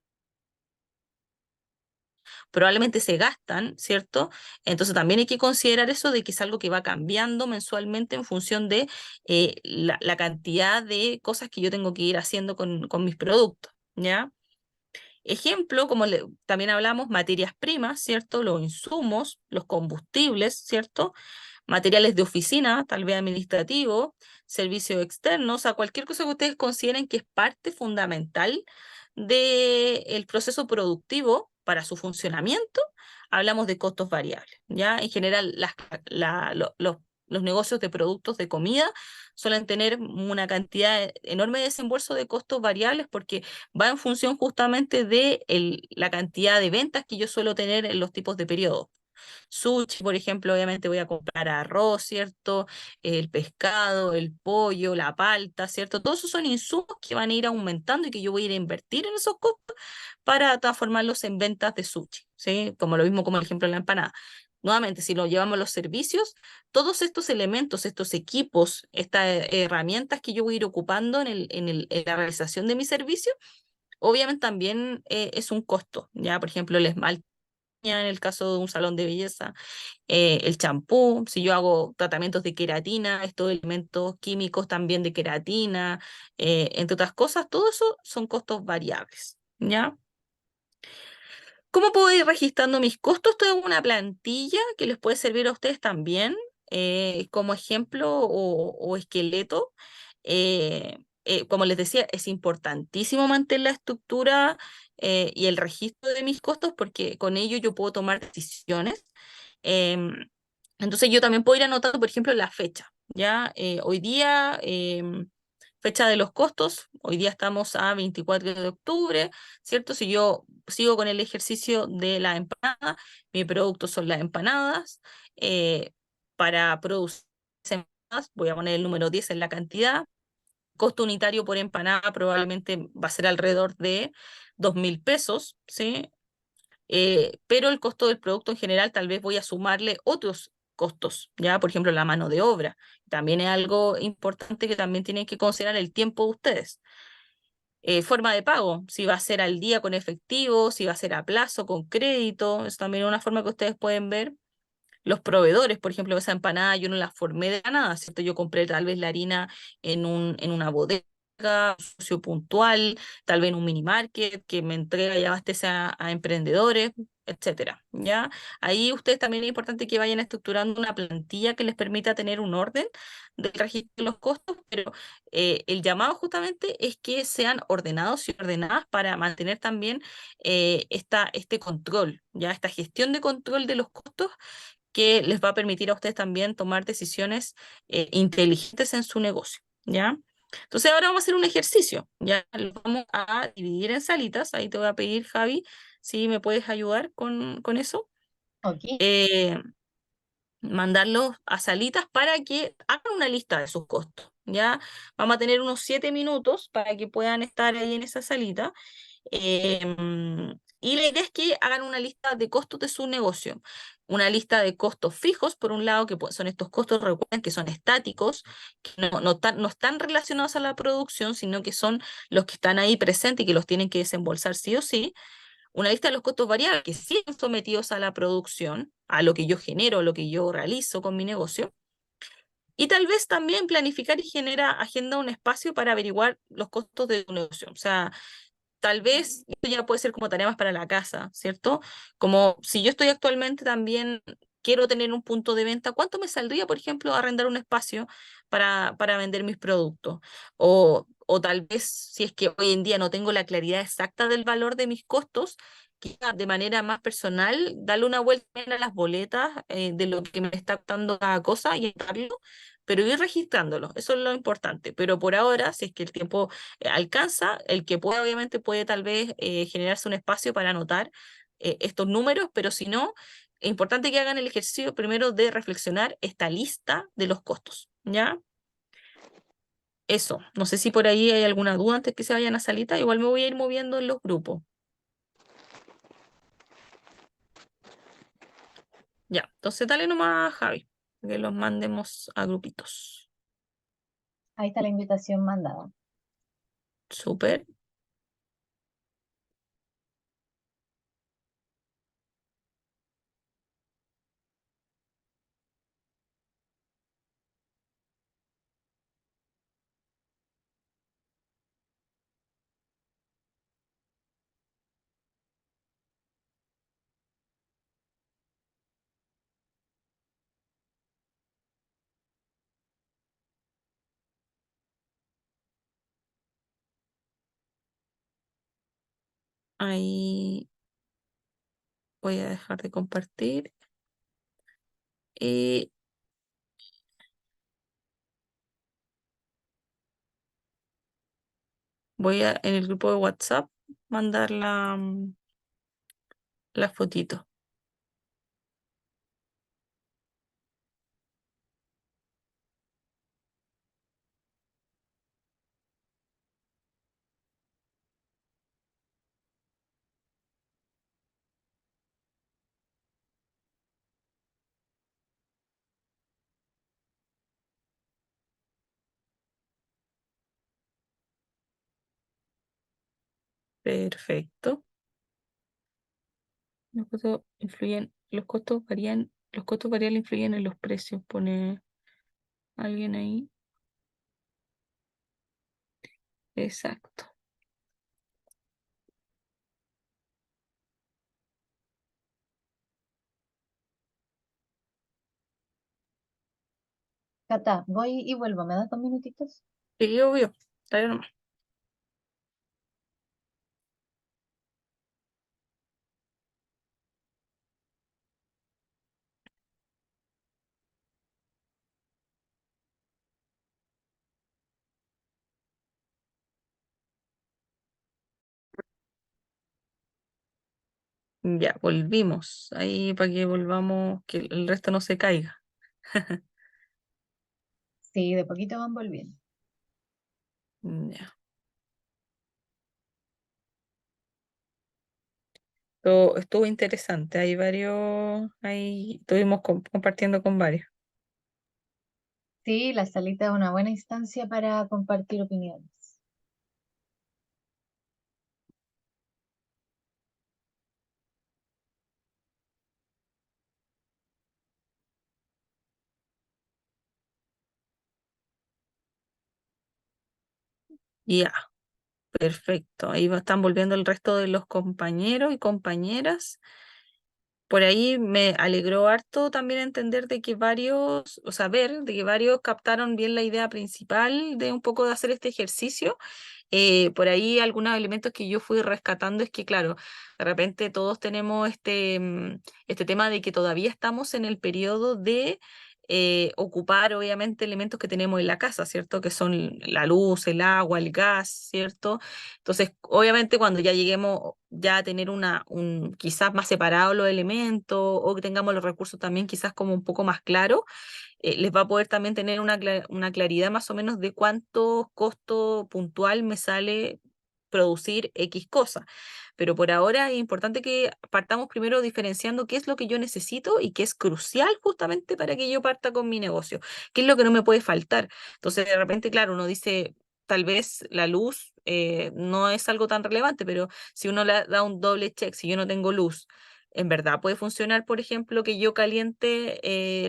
Probablemente se gastan, ¿cierto? Entonces también hay que considerar eso de que es algo que va cambiando mensualmente en función de la cantidad de cosas que yo tengo que ir haciendo con mis productos, ¿ya? Ejemplo, como también hablamos, materias primas, ¿cierto? Los insumos, los combustibles, ¿cierto? Materiales de oficina, tal vez administrativo, servicios externos, o sea, cualquier cosa que ustedes consideren que es parte fundamental del proceso productivo para su funcionamiento, hablamos de costos variables, ¿ya? En general, los negocios de productos de comida suelen tener una cantidad enorme de desembolso de costos variables porque va en función justamente de la cantidad de ventas que yo suelo tener en los tipos de periodos. Sushi, por ejemplo, obviamente voy a comprar arroz, ¿cierto? El pescado, el pollo, la palta, ¿cierto? Todos esos son insumos que van a ir aumentando y que yo voy a ir a invertir en esos costos para transformarlos en ventas de sushi, ¿sí? Como lo mismo como el ejemplo de la empanada. Nuevamente, si lo llevamos a los servicios, todos estos elementos, estos equipos, estas herramientas que yo voy a ir ocupando en la realización de mi servicio, obviamente también es un costo, ¿ya? Por ejemplo, el esmalte en el caso de un salón de belleza, el champú, si yo hago tratamientos de queratina, estos elementos químicos también de queratina, entre otras cosas, todo eso son costos variables, ¿ya? ¿Cómo puedo ir registrando mis costos? Esto es una plantilla que les puede servir a ustedes también como ejemplo o esqueleto. Como les decía, es importantísimo mantener la estructura y el registro de mis costos porque con ello yo puedo tomar decisiones. Em, entonces yo también puedo ir anotando, por ejemplo, la fecha. ¿Ya? Hoy día, fecha de los costos, hoy día estamos a 24 de octubre, ¿cierto? Si yo sigo con el ejercicio de la empanada, mi producto son las empanadas. eh, para producir empanadas, voy a poner el número 10 en la cantidad. Costo unitario por empanada probablemente va a ser alrededor de 2.000 pesos, ¿sí? Pero el costo del producto en general tal vez voy a sumarle otros costos, ¿ya? Por ejemplo, la mano de obra. También es algo importante que también tienen que considerar el tiempo de ustedes. Forma de pago, si va a ser al día con efectivo, si va a ser a plazo con crédito, es también una forma que ustedes pueden ver. Los proveedores, por ejemplo, esa empanada yo no la formé de la nada, ¿cierto? Yo compré tal vez la harina en una bodega, un socio puntual, tal vez en un mini market que me entrega y abastece a emprendedores, etcétera, ¿ya? Ahí ustedes también es importante que vayan estructurando una plantilla que les permita tener un orden del registro de los costos, pero el llamado justamente es que sean ordenados y ordenadas para mantener también este control, ¿ya? Esta gestión de control de los costos que les va a permitir a ustedes también tomar decisiones inteligentes en su negocio, ¿ya? Entonces ahora vamos a hacer un ejercicio, ¿ya? Lo vamos a dividir en salitas, ahí te voy a pedir, Javi, si me puedes ayudar con eso. Ok, Eh, Mandarlos a salitas para que hagan una lista de sus costos, ¿ya? Vamos a tener unos 7 minutos para que puedan estar ahí en esa salita. Y la idea es que hagan una lista de costos de su negocio. Una lista de costos fijos, por un lado, que son estos costos, recuerden que son estáticos, que no están relacionados a la producción, sino que son los que están ahí presentes y que los tienen que desembolsar sí o sí. Una lista de los costos variables que sí están sometidos a la producción, a lo que yo genero, a lo que yo realizo con mi negocio. Y tal vez también planificar y genera agenda un espacio para averiguar los costos de tu negocio. O sea, tal vez esto ya puede ser como tarea más para la casa, ¿cierto? Como si yo estoy actualmente también quiero tener un punto de venta, ¿cuánto me saldría, por ejemplo, arrendar un espacio para vender mis productos? O tal vez si es que hoy en día no tengo la claridad exacta del valor de mis costos, quizá de manera más personal, darle una vuelta a las boletas de lo que me está dando cada cosa y anotarlo, pero ir registrándolo, eso es lo importante. Pero por ahora, si es que el tiempo alcanza, el que pueda obviamente puede tal vez generarse un espacio para anotar estos números, pero si no, es importante que hagan el ejercicio primero de reflexionar esta lista de los costos, ¿ya? Eso, no sé si por ahí hay alguna duda antes que se vayan a salita, igual me voy a ir moviendo en los grupos. Ya, entonces dale nomás, Javi, que los mandemos a grupitos. ahí está la invitación mandada. Súper. Ahí voy a dejar de compartir. Y voy a en el grupo de WhatsApp mandar la fotito. Perfecto. Los costos variables influyen en los precios, pone alguien ahí. Exacto. Cata, voy y vuelvo. ¿Me das 2 minutitos? Sí, obvio. Dale nomás. Ya, volvimos. Ahí para que volvamos, que el resto no se caiga. Sí, de poquito van volviendo. Ya. Estuvo interesante. Hay varios, ahí estuvimos compartiendo con varios. Sí, la salita es una buena instancia para compartir opiniones. Ya, perfecto. Ahí están volviendo el resto de los compañeros y compañeras. Por ahí me alegró harto también entender de que varios, o saber de que varios captaron bien la idea principal de un poco de hacer este ejercicio. Por ahí algunos elementos que yo fui rescatando es que, claro, de repente todos tenemos este tema de que todavía estamos en el periodo de ocupar, obviamente, elementos que tenemos en la casa, ¿cierto? Que son la luz, el agua, el gas, ¿cierto? Entonces, obviamente, cuando ya lleguemos ya a tener quizás más separados los elementos o que tengamos los recursos también quizás como un poco más claros, les va a poder también tener una claridad más o menos de cuánto costo puntual me sale producir X cosa. Pero por ahora es importante que partamos primero diferenciando qué es lo que yo necesito y qué es crucial justamente para que yo parta con mi negocio, qué es lo que no me puede faltar. Entonces, de repente, claro, uno dice, tal vez la luz no es algo tan relevante, pero si uno le da un doble check, si yo no tengo luz, en verdad puede funcionar, por ejemplo, que yo caliente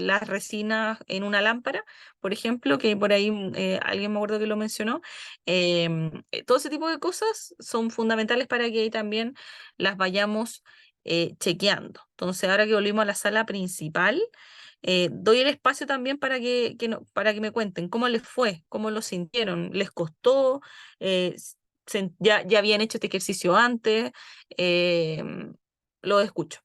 las resinas en una lámpara, por ejemplo, que por ahí alguien me acuerdo que lo mencionó. Todo ese tipo de cosas son fundamentales para que ahí también las vayamos chequeando. Entonces, ahora que volvimos a la sala principal, doy el espacio también para que me cuenten cómo les fue, cómo lo sintieron, les costó. Eh, ya habían hecho este ejercicio antes. Em, lo escucho.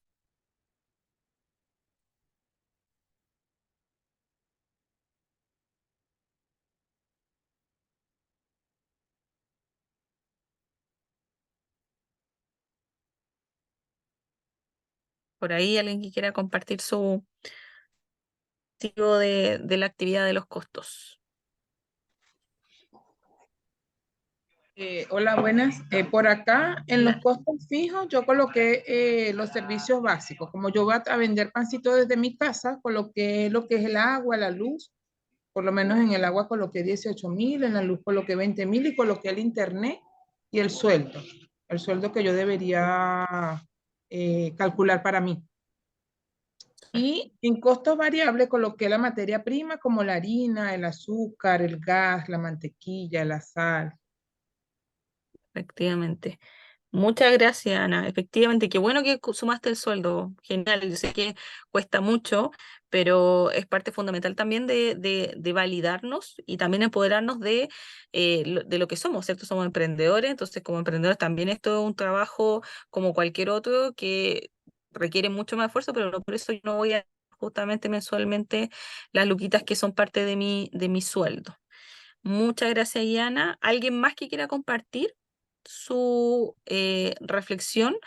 Por ahí alguien que quiera compartir su tipo de la actividad de los costos. Hola, buenas. Por acá, en los Dale. costos fijos, yo coloqué los servicios básicos. Como yo voy a vender pancito desde mi casa, coloqué lo que es el agua, la luz. Por lo menos en el agua coloqué 18.000, en la luz coloqué 20.000 y coloqué el internet y el sueldo. El sueldo que yo debería calcular para mí. Y en costos variables coloqué la materia prima como la harina, el azúcar, el gas, la mantequilla, la sal. Efectivamente. Muchas gracias, Ana. Efectivamente, qué bueno que sumaste el sueldo. Genial. Yo sé que cuesta mucho, pero es parte fundamental también de validarnos y también empoderarnos de lo que somos, ¿cierto? Somos emprendedores, entonces como emprendedores también esto es un trabajo como cualquier otro que requiere mucho más esfuerzo, pero no por eso yo no voy a justamente mensualmente las luquitas que son parte de mi sueldo. Muchas gracias, Iana. ¿Alguien más que quiera compartir su reflexión?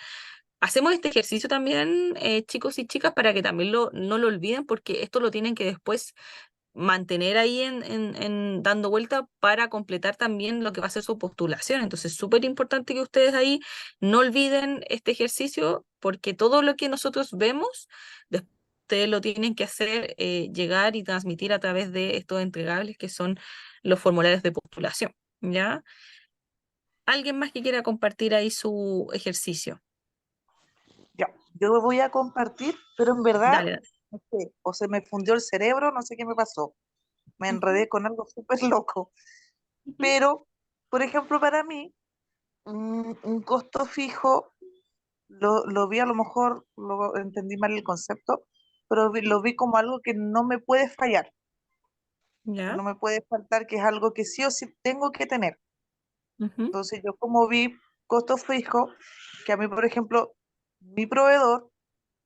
Hacemos este ejercicio también, chicos y chicas, para que también no lo olviden, porque esto lo tienen que después mantener ahí dando vuelta para completar también lo que va a ser su postulación. Entonces, súper importante que ustedes ahí no olviden este ejercicio, porque todo lo que nosotros vemos, después ustedes lo tienen que hacer llegar y transmitir a través de estos entregables que son los formularios de postulación, ¿ya? alguien más que quiera compartir ahí su ejercicio. Ya, yo voy a compartir, pero en verdad, Dale, dale. no sé, o se me fundió el cerebro, no sé qué me pasó. Me Ujú, enredé con algo súper loco. ujú. Pero, por ejemplo, para mí, un costo fijo, lo vi a lo mejor, lo entendí mal el concepto, pero lo vi como algo que no me puede fallar, que Ya. no me puede faltar, que es algo que sí o sí tengo que tener. Ujú, Entonces yo como vi costos fijos, que a mí, por ejemplo, mi proveedor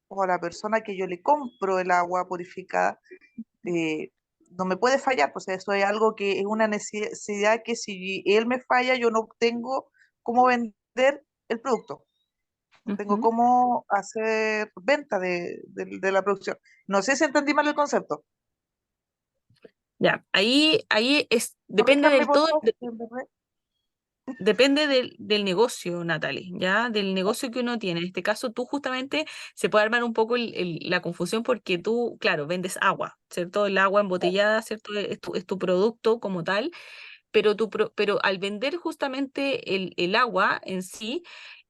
o a la persona que yo le compro el agua purificada, eh, no me puede fallar, pues eso es algo que es una necesidad que si él me falla, yo no tengo cómo vender el producto, no tengo ujú. cómo hacer venta de la producción. No sé si entendí mal el concepto. Ya, ahí depende Corríjanme, del por todo, favor, si en verdad- depende del negocio, Natalie, ¿ya? Del negocio que uno tiene. En este caso, tú justamente se puede armar un poco la confusión porque tú, claro, vendes agua, ¿cierto? El agua embotellada, ¿cierto? Es tu producto como tal, pero al vender justamente el agua en sí,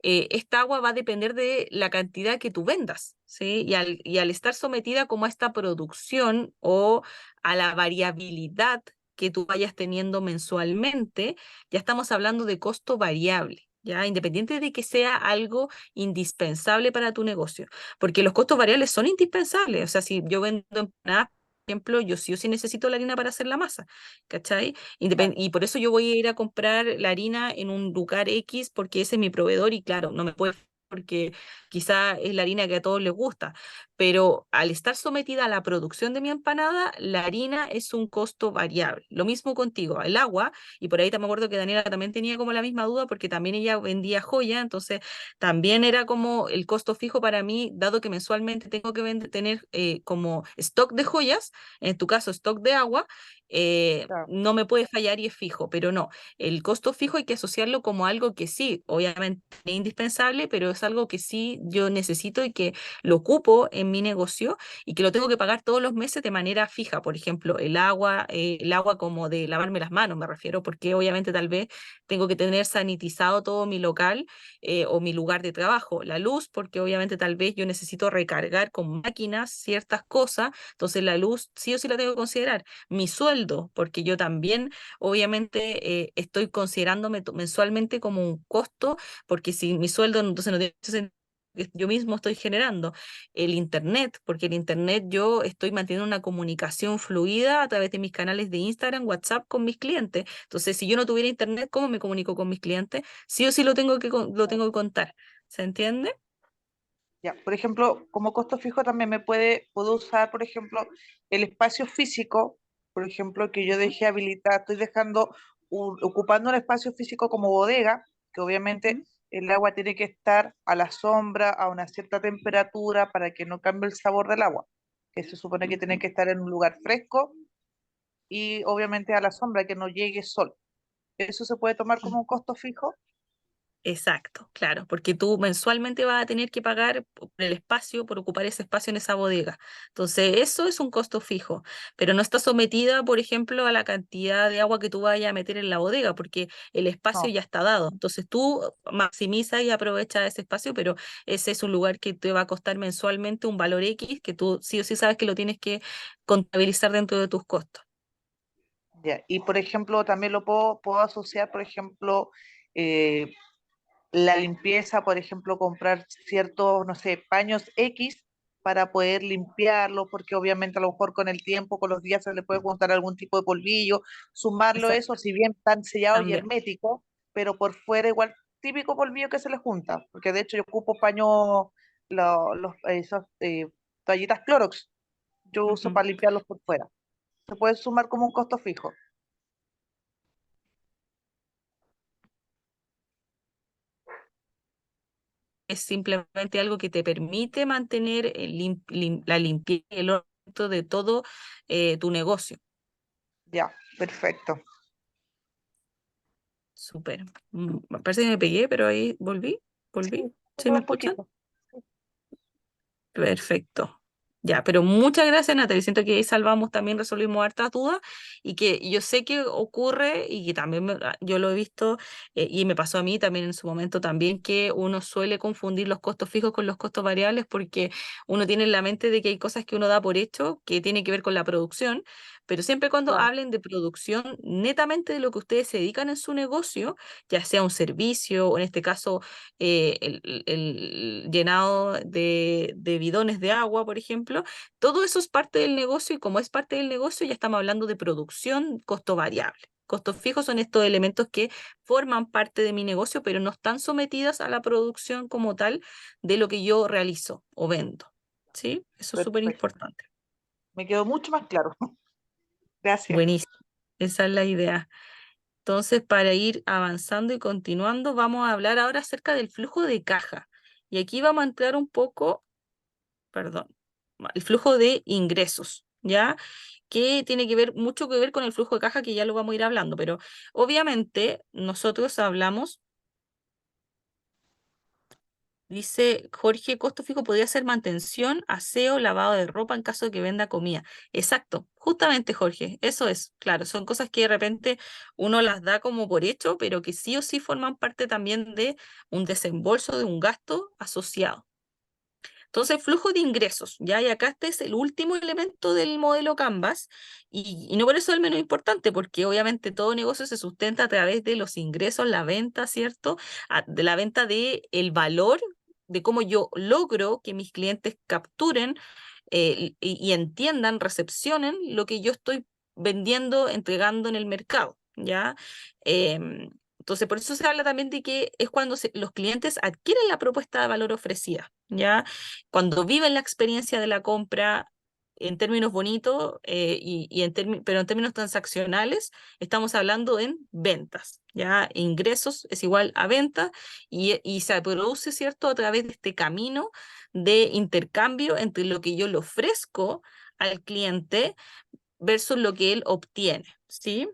esta agua va a depender de la cantidad que tú vendas, ¿sí? Y al estar sometida como a esta producción o a la variabilidad que tú vayas teniendo mensualmente, ya estamos hablando de costo variable. Ya, independiente de que sea algo indispensable para tu negocio, porque los costos variables son indispensables. O sea, si yo vendo empanadas, por ejemplo, yo sí o sí necesito la harina para hacer la masa, ¿cachai? Claro, Y por eso yo voy a ir a comprar la harina en un lugar X porque ese es mi proveedor y claro, no me puede porque quizá es la harina que a todos les gusta, pero al estar sometida a la producción de mi empanada, la harina es un costo variable. Lo mismo contigo, el agua, y por ahí me acuerdo que Daniela también tenía como la misma duda porque también ella vendía joya, entonces también era como el costo fijo para mí, dado que mensualmente tengo que tener como stock de joyas, en tu caso stock de agua, claro. no me puede fallar y es fijo, pero no, el costo fijo hay que asociarlo como algo que sí, obviamente es indispensable, pero es algo que sí yo necesito y que lo ocupo en mi negocio y que lo tengo que pagar todos los meses de manera fija. Por ejemplo, el agua como de lavarme las manos, me refiero, porque obviamente tal vez tengo que tener sanitizado todo mi local o mi lugar de trabajo. La luz, porque obviamente tal vez yo necesito recargar con máquinas ciertas cosas, entonces la luz sí o sí la tengo que considerar. Mi sueldo, porque yo también obviamente estoy considerándome mensualmente como un costo, porque si mi sueldo entonces no tiene sentido, que yo mismo estoy generando el internet, porque el internet yo estoy manteniendo una comunicación fluida a través de mis canales de Instagram, WhatsApp con mis clientes. Entonces, si yo no tuviera internet, ¿cómo me comunico con mis clientes? Sí o sí lo tengo que contar. ¿Se entiende? Ya, por ejemplo, como costo fijo también puedo usar, por ejemplo, el espacio físico, por ejemplo, que yo Ujú, dejé habilitado, estoy dejando, ocupando un espacio físico como bodega, que ujú. obviamente el agua tiene que estar a la sombra, a una cierta temperatura para que no cambie el sabor del agua, que se supone que tiene Ujú. que estar en un lugar fresco y obviamente a la sombra, que no llegue sol. Eso se puede tomar como un costo fijo. Exacto, claro, porque tú mensualmente vas a tener que pagar por el espacio, por ocupar ese espacio en esa bodega. Entonces, eso es un costo fijo, pero no está sometida, por ejemplo, a la cantidad de agua que tú vayas a meter en la bodega, porque el espacio No, ya está dado. Entonces, tú maximizas y aprovechas ese espacio, pero ese es un lugar que te va a costar mensualmente un valor X, que tú sí o sí sabes que lo tienes que contabilizar dentro de tus costos. ya. Y por ejemplo, también puedo asociar, por ejemplo, eh, la limpieza, por ejemplo, comprar ciertos, no sé, paños X para poder limpiarlo, porque obviamente a lo mejor con el tiempo, con los días se le puede juntar algún tipo de polvillo, sumarlo eso, Exacto, si bien están sellados y también. herméticos, pero por fuera igual típico polvillo que se le junta, porque de hecho yo ocupo paños, esos, toallitas Clorox, yo uso Ujú. para limpiarlos por fuera. Se puede sumar como un costo fijo. Es simplemente algo que te permite mantener la limpieza y el orden de todo tu negocio. Ya, perfecto. Súper. Me parece que me pegué, pero ahí volví. Sí, ¿Sí me solo un escuchan? poquito. Perfecto. Ya, pero muchas gracias, Natalie. Siento que ahí salvamos, también resolvimos hartas dudas y que yo sé que ocurre y que también yo lo he visto y me pasó a mí también en su momento también que uno suele confundir los costos fijos con los costos variables porque uno tiene en la mente de que hay cosas que uno da por hecho que tiene que ver con la producción, pero siempre cuando Claro, hablen de producción netamente de lo que ustedes se dedican en su negocio, ya sea un servicio o en este caso el llenado de bidones de agua, por ejemplo, todo eso es parte del negocio y como es parte del negocio ya estamos hablando de producción, costo variable. Costos fijos son estos elementos que forman parte de mi negocio, pero no están sometidas a la producción como tal de lo que yo realizo o vendo. ¿Sí? Eso es súper perfecto. importante. Me quedó mucho más claro. Gracias. Buenísimo. Esa es la idea. Entonces, para ir avanzando y continuando, vamos a hablar ahora acerca del flujo de caja. Y aquí vamos a entrar un poco, perdón, el flujo de ingresos, ¿ya? Que tiene que ver, mucho que ver con el flujo de caja, que ya lo vamos a ir hablando, pero obviamente nosotros hablamos, dice Jorge, costo fijo podría ser mantención, aseo, lavado de ropa en caso de que venda comida. Exacto, justamente Jorge, eso es, claro, son cosas que de repente uno las da como por hecho, pero que sí o sí forman parte también de un desembolso, de un gasto asociado. Entonces, flujo de ingresos, ¿ya? Y acá este es el último elemento del modelo Canvas, y no por eso es el menos importante, porque obviamente todo negocio se sustenta a través de los ingresos, la venta, ¿cierto? De la venta de el valor, de cómo yo logro que mis clientes capturen y entiendan, recepcionen lo que yo estoy vendiendo, entregando en el mercado, ¿ya? Entonces, por eso se habla también de que es cuando los clientes adquieren la propuesta de valor ofrecida, ¿ya? Cuando viven la experiencia de la compra en términos bonitos, pero en términos transaccionales, estamos hablando en ventas, ¿ya? Ingresos es igual a venta y se produce, ¿cierto?, a través de este camino de intercambio entre lo que yo le ofrezco al cliente versus lo que él obtiene, ¿sí?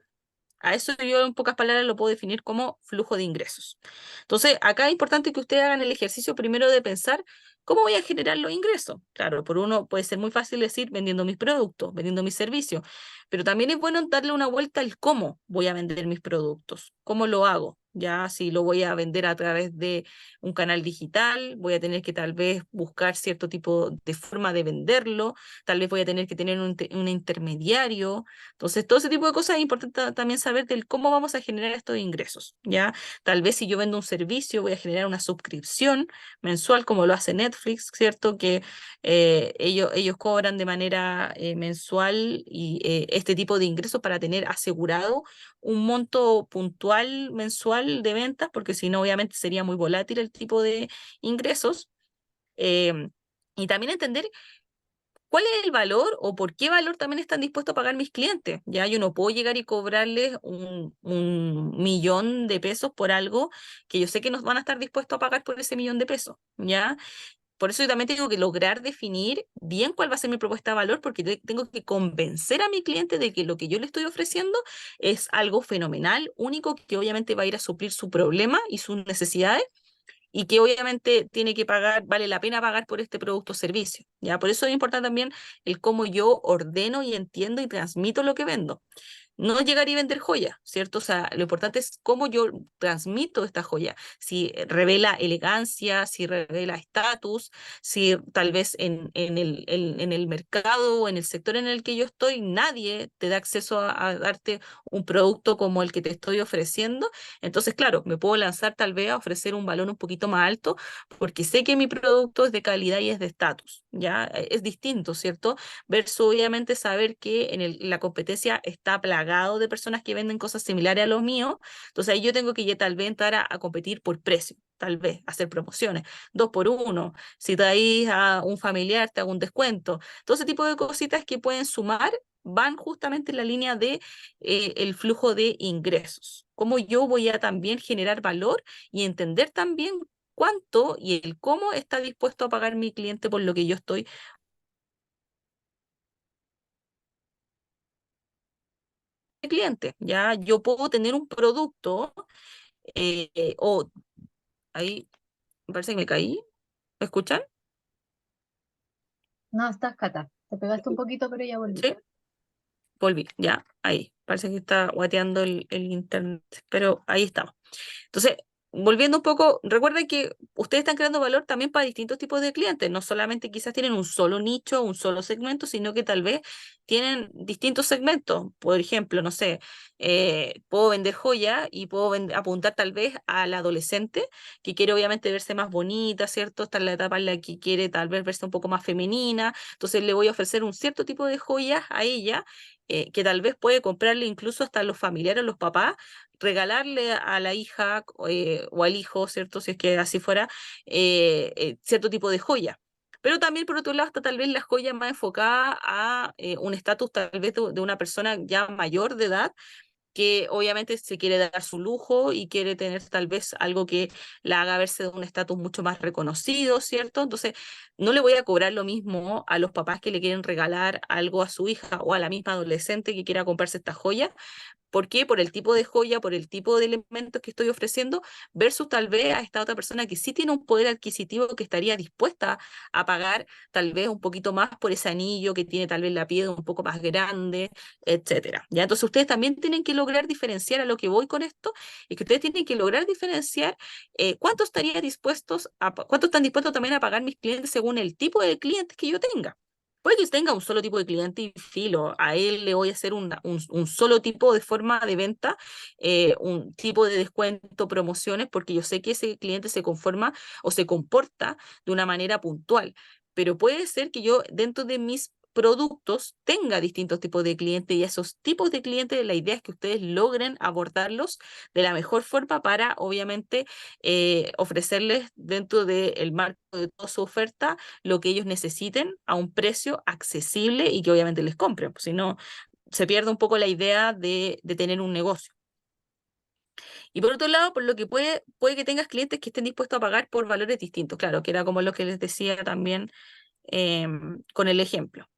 A eso yo en pocas palabras lo puedo definir como flujo de ingresos. Entonces, acá es importante que ustedes hagan el ejercicio primero de pensar cómo voy a generar los ingresos. Claro, por uno puede ser muy fácil decir vendiendo mis productos, vendiendo mis servicios, pero también es bueno darle una vuelta al cómo voy a vender mis productos, cómo lo hago. Ya si lo voy a vender a través de un canal digital, voy a tener que tal vez buscar cierto tipo de forma de venderlo, tal vez voy a tener que tener un intermediario, entonces, todo ese tipo de cosas es importante también saber del cómo vamos a generar estos ingresos, ¿ya? Tal vez si yo vendo un servicio, voy a generar una suscripción mensual, como lo hace Netflix, ¿cierto? Que ellos cobran de manera mensual y este tipo de ingresos para tener asegurado un monto puntual mensual de ventas, porque si no, obviamente sería muy volátil el tipo de ingresos. Em, y también entender ¿cuál es el valor o por qué valor también están dispuestos a pagar mis clientes? Ya yo no puedo llegar y cobrarles un millón de pesos por algo que yo sé que nos van a estar dispuestos a pagar por ese millón de pesos, ¿ya? Por eso yo también tengo que lograr definir bien cuál va a ser mi propuesta de valor, porque tengo que convencer a mi cliente de que lo que yo le estoy ofreciendo es algo fenomenal, único, que obviamente va a ir a suplir su problema y sus necesidades y que obviamente tiene que pagar, vale la pena pagar por este producto o servicio, ¿ya? Por eso es importante también el cómo yo ordeno y entiendo y transmito lo que vendo. No llegar y vender joya, ¿cierto? O sea, lo importante es cómo yo transmito esta joya. Si revela elegancia, si revela estatus, si tal vez en el mercado o en el sector en el que yo estoy, nadie te da acceso a darte un producto como el que te estoy ofreciendo. Entonces, claro, me puedo lanzar tal vez a ofrecer un valor un poquito más alto porque sé que mi producto es de calidad y es de estatus, ¿ya? Es distinto, ¿cierto? Versus obviamente saber que la competencia está plagado de personas que venden cosas similares a los míos, entonces ahí yo tengo que ya tal vez entrar a competir por precio, tal vez hacer promociones, 2 por 1, si traes a un familiar te hago un descuento, todo ese tipo de cositas que pueden sumar van justamente en la línea de el flujo de ingresos, cómo yo voy a también generar valor y entender también cuánto y el cómo está dispuesto a pagar mi cliente por lo que yo estoy cliente, ya yo puedo tener un producto o ahí me parece que me caí, ¿me escuchan? No, estás Cata. Te pegaste un poquito, pero ya volví. ¿Sí? Volví, ya, ahí. Parece que está guateando el internet, pero ahí estamos. Entonces, volviendo un poco, recuerden que ustedes están creando valor también para distintos tipos de clientes. No solamente quizás tienen un solo nicho, un solo segmento, sino que tal vez tienen distintos segmentos. Por ejemplo, no sé, puedo vender joya y puedo apuntar tal vez al adolescente que quiere obviamente verse más bonita, ¿cierto? Está en la etapa en la que quiere tal vez verse un poco más femenina. Entonces le voy a ofrecer un cierto tipo de joyas a ella. Que tal vez puede comprarle incluso hasta a los familiares, los papás, regalarle a la hija o al hijo, ¿cierto? Si es que así fuera, cierto tipo de joya. Pero también, por otro lado, está tal vez la joya más enfocada a un estatus tal vez de una persona ya mayor de edad, que obviamente se quiere dar su lujo y quiere tener tal vez algo que la haga verse de un estatus mucho más reconocido, ¿cierto? Entonces, no le voy a cobrar lo mismo a los papás que le quieren regalar algo a su hija o a la misma adolescente que quiera comprarse esta joya. ¿Por qué? Por el tipo de joya, por el tipo de elementos que estoy ofreciendo, versus tal vez a esta otra persona que sí tiene un poder adquisitivo que estaría dispuesta a pagar tal vez un poquito más por ese anillo que tiene tal vez la piedra un poco más grande, etcétera. ¿Ya? Entonces ustedes también tienen que lograr diferenciar. A lo que voy con esto es que ustedes tienen que lograr diferenciar cuánto cuánto están dispuestos también a pagar mis clientes según el tipo de clientes que yo tenga. Puede que tenga un solo tipo de cliente y filo, a él le voy a hacer un solo tipo de forma de venta, un tipo de descuento, promociones, porque yo sé que ese cliente se conforma o se comporta de una manera puntual. Pero puede ser que yo dentro de mis productos tenga distintos tipos de clientes y esos tipos de clientes, la idea es que ustedes logren abordarlos de la mejor forma para, obviamente, ofrecerles dentro del marco de toda su oferta lo que ellos necesiten a un precio accesible y que obviamente les compren, pues, si no, se pierde un poco la idea de tener un negocio. Y por otro lado, por lo que puede que tengas clientes que estén dispuestos a pagar por valores distintos, claro, que era como lo que les decía también con el ejemplo.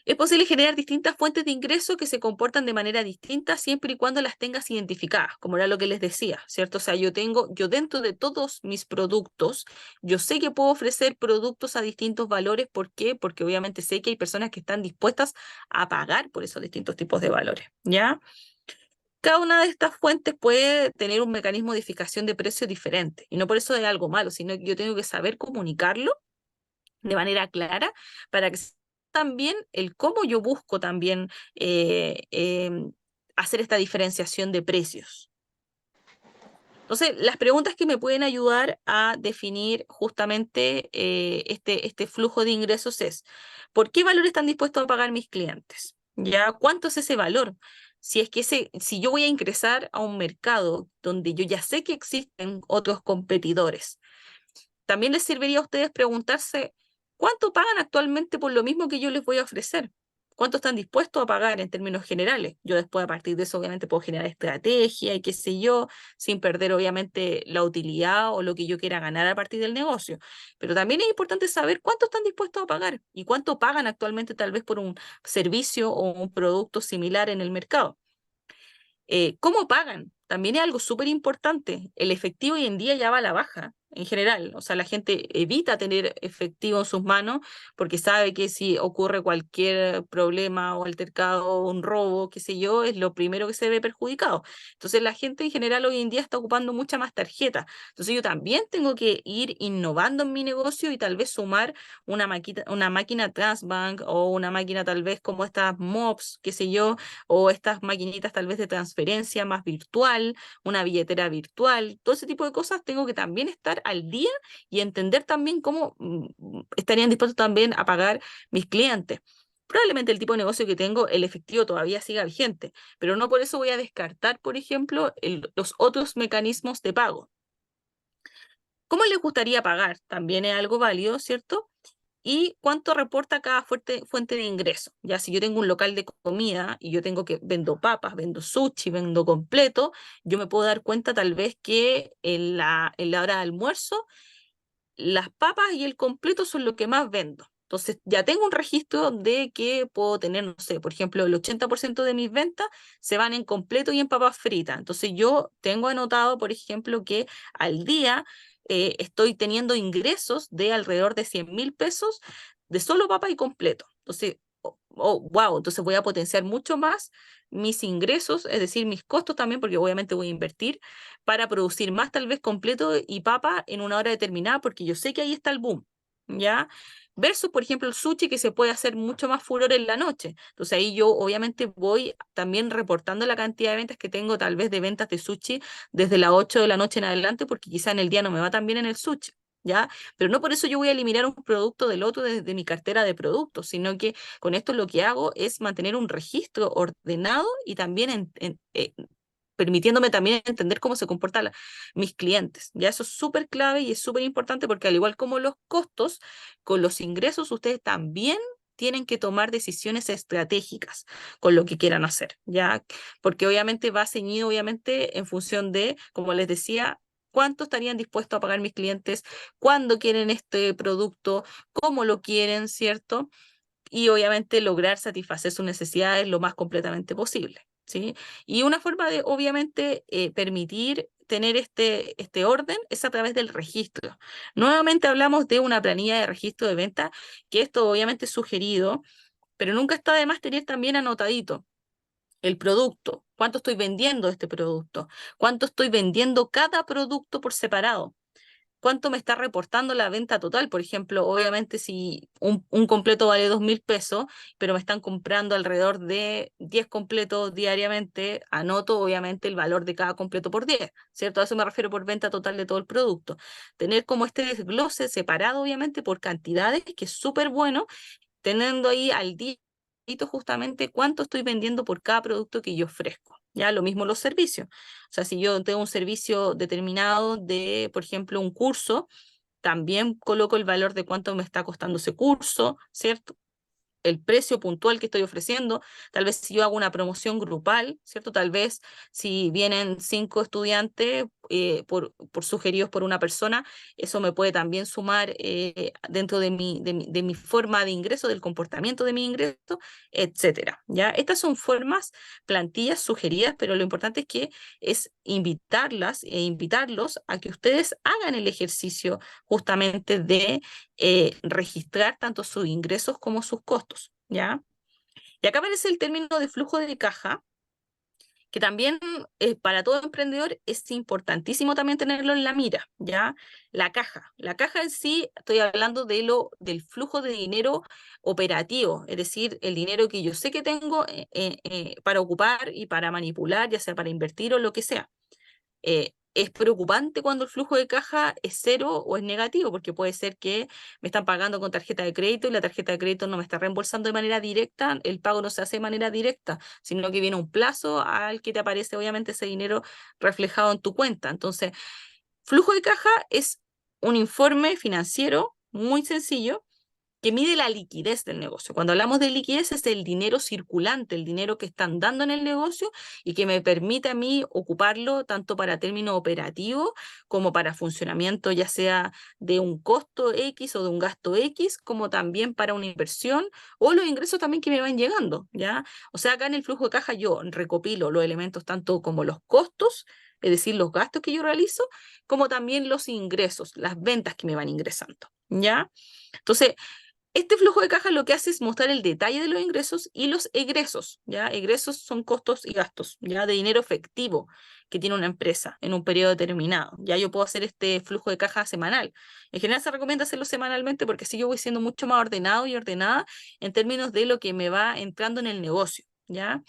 Es posible generar distintas fuentes de ingreso que se comportan de manera distinta siempre y cuando las tengas identificadas, como era lo que les decía, ¿cierto? O sea, yo dentro de todos mis productos, yo sé que puedo ofrecer productos a distintos valores. ¿Por qué? Porque obviamente sé que hay personas que están dispuestas a pagar por esos distintos tipos de valores, ¿ya? Cada una de estas fuentes puede tener un mecanismo de fijación de precio diferente, y no por eso es algo malo, sino que yo tengo que saber comunicarlo de manera clara para que también el cómo yo busco también hacer esta diferenciación de precios. Entonces, las preguntas que me pueden ayudar a definir justamente este flujo de ingresos es, ¿por qué valor están dispuestos a pagar mis clientes? ¿Ya? ¿Cuánto es ese valor? Si es que si yo voy a ingresar a un mercado donde yo ya sé que existen otros competidores, también les serviría a ustedes preguntarse cuánto pagan actualmente por lo mismo que yo les voy a ofrecer. ¿Cuánto están dispuestos a pagar en términos generales? Yo después, a partir de eso, obviamente, puedo generar estrategia y qué sé yo, sin perder, obviamente, la utilidad o lo que yo quiera ganar a partir del negocio. Pero también es importante saber cuánto están dispuestos a pagar y cuánto pagan actualmente, tal vez, por un servicio o un producto similar en el mercado. ¿Cómo pagan? También es algo súper importante. El efectivo hoy en día ya va a la baja, en general. O sea, la gente evita tener efectivo en sus manos porque sabe que si ocurre cualquier problema o altercado o un robo, qué sé yo, es lo primero que se ve perjudicado. Entonces, la gente en general hoy en día está ocupando mucha más tarjeta. Entonces, yo también tengo que ir innovando en mi negocio y tal vez sumar una máquina Transbank o una máquina tal vez como estas MOPS, qué sé yo, o estas maquinitas tal vez de transferencia más virtual, una billetera virtual, todo ese tipo de cosas tengo que también estar al día y entender también cómo estarían dispuestos también a pagar mis clientes. Probablemente el tipo de negocio que tengo, el efectivo todavía siga vigente, pero no por eso voy a descartar, por ejemplo, los otros mecanismos de pago. ¿Cómo les gustaría pagar? También es algo válido, ¿cierto? Y cuánto reporta cada fuente de ingreso. Ya si yo tengo un local de comida y yo vendo papas, vendo sushi, vendo completo, yo me puedo dar cuenta tal vez que en la hora de almuerzo las papas y el completo son lo que más vendo. Entonces ya tengo un registro de que puedo tener, no sé, por ejemplo, el 80% de mis ventas se van en completo y en papas fritas. Entonces yo tengo anotado, por ejemplo, que al día estoy teniendo ingresos de alrededor de 100.000 pesos de solo papa y completo. Entonces, wow, entonces voy a potenciar mucho más mis ingresos, es decir, mis costos también, porque obviamente voy a invertir para producir más tal vez completo y papa en una hora determinada, porque yo sé que ahí está el boom, ¿ya? Versus, por ejemplo, el sushi, que se puede hacer mucho más furor en la noche. Entonces ahí yo obviamente voy también reportando la cantidad de ventas que tengo, tal vez de ventas de sushi desde las 8 de la noche en adelante, porque quizá en el día no me va tan bien en el sushi, ¿ya? Pero no por eso yo voy a eliminar un producto del otro desde mi cartera de productos, sino que con esto lo que hago es mantener un registro ordenado y también permitiéndome también entender cómo se comportan mis clientes. Ya eso es súper clave y es súper importante porque al igual como los costos, con los ingresos ustedes también tienen que tomar decisiones estratégicas con lo que quieran hacer, ¿ya? Porque obviamente va ceñido, obviamente, en función de, como les decía, cuánto estarían dispuestos a pagar mis clientes, cuándo quieren este producto, cómo lo quieren, ¿cierto? Y obviamente lograr satisfacer sus necesidades lo más completamente posible, ¿sí? Y una forma de, obviamente, permitir tener este orden es a través del registro. Nuevamente hablamos de una planilla de registro de venta, que esto obviamente es sugerido, pero nunca está de más tener también anotadito el producto, cuánto estoy vendiendo este producto, cuánto estoy vendiendo cada producto por separado, cuánto me está reportando la venta total. Por ejemplo, obviamente si un completo vale 2.000 pesos, pero me están comprando alrededor de 10 completos diariamente, anoto obviamente el valor de cada completo por 10, ¿cierto? A eso me refiero por venta total de todo el producto. Tener como este desglose separado obviamente por cantidades, que es súper bueno, teniendo ahí al día justamente cuánto estoy vendiendo por cada producto que yo ofrezco. Ya lo mismo los servicios. O sea, si yo tengo un servicio determinado de, por ejemplo, un curso, también coloco el valor de cuánto me está costando ese curso, ¿cierto? El precio puntual que estoy ofreciendo, tal vez si yo hago una promoción grupal, ¿cierto? Tal vez si vienen 5 estudiantes por sugeridos por una persona, eso me puede también sumar dentro de mi forma de ingreso, del comportamiento de mi ingreso, etcétera, ¿ya? Estas son formas, plantillas sugeridas, pero lo importante es que es invitarlas e invitarlos a que ustedes hagan el ejercicio justamente de registrar tanto sus ingresos como sus costos, ¿ya? Y acá aparece el término de flujo de caja, que también para todo emprendedor es importantísimo también tenerlo en la mira, ¿ya? La caja en sí, estoy hablando del flujo de dinero operativo, es decir, el dinero que yo sé que tengo para ocupar y para manipular, ya sea para invertir o lo que sea. Es preocupante cuando el flujo de caja es cero o es negativo, porque puede ser que me están pagando con tarjeta de crédito y la tarjeta de crédito no me está reembolsando de manera directa, el pago no se hace de manera directa, sino que viene un plazo al que te aparece obviamente ese dinero reflejado en tu cuenta. Entonces, flujo de caja es un informe financiero muy sencillo que mide la liquidez del negocio. Cuando hablamos de liquidez es el dinero circulante, el dinero que están dando en el negocio y que me permite a mí ocuparlo tanto para término operativo como para funcionamiento, ya sea de un costo X o de un gasto X, como también para una inversión o los ingresos también que me van llegando, ¿ya? O sea, acá en el flujo de caja yo recopilo los elementos tanto como los costos, es decir, los gastos que yo realizo, como también los ingresos, las ventas que me van ingresando, ¿ya? Entonces, este flujo de caja lo que hace es mostrar el detalle de los ingresos y los egresos, ¿ya? Egresos son costos y gastos, ¿ya? De dinero efectivo que tiene una empresa en un periodo determinado. Ya yo puedo hacer este flujo de caja semanal. En general se recomienda hacerlo semanalmente porque así yo voy siendo mucho más ordenado y ordenada en términos de lo que me va entrando en el negocio, ¿ya?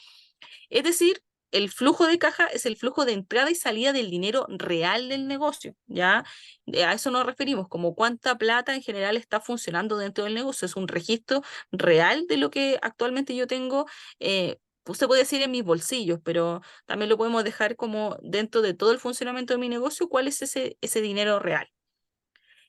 Es decir, el flujo de caja es el flujo de entrada y salida del dinero real del negocio, ¿ya? A eso nos referimos, como cuánta plata en general está funcionando dentro del negocio. Es un registro real de lo que actualmente yo tengo, usted puede decir en mis bolsillos, pero también lo podemos dejar como dentro de todo el funcionamiento de mi negocio, cuál es ese dinero real.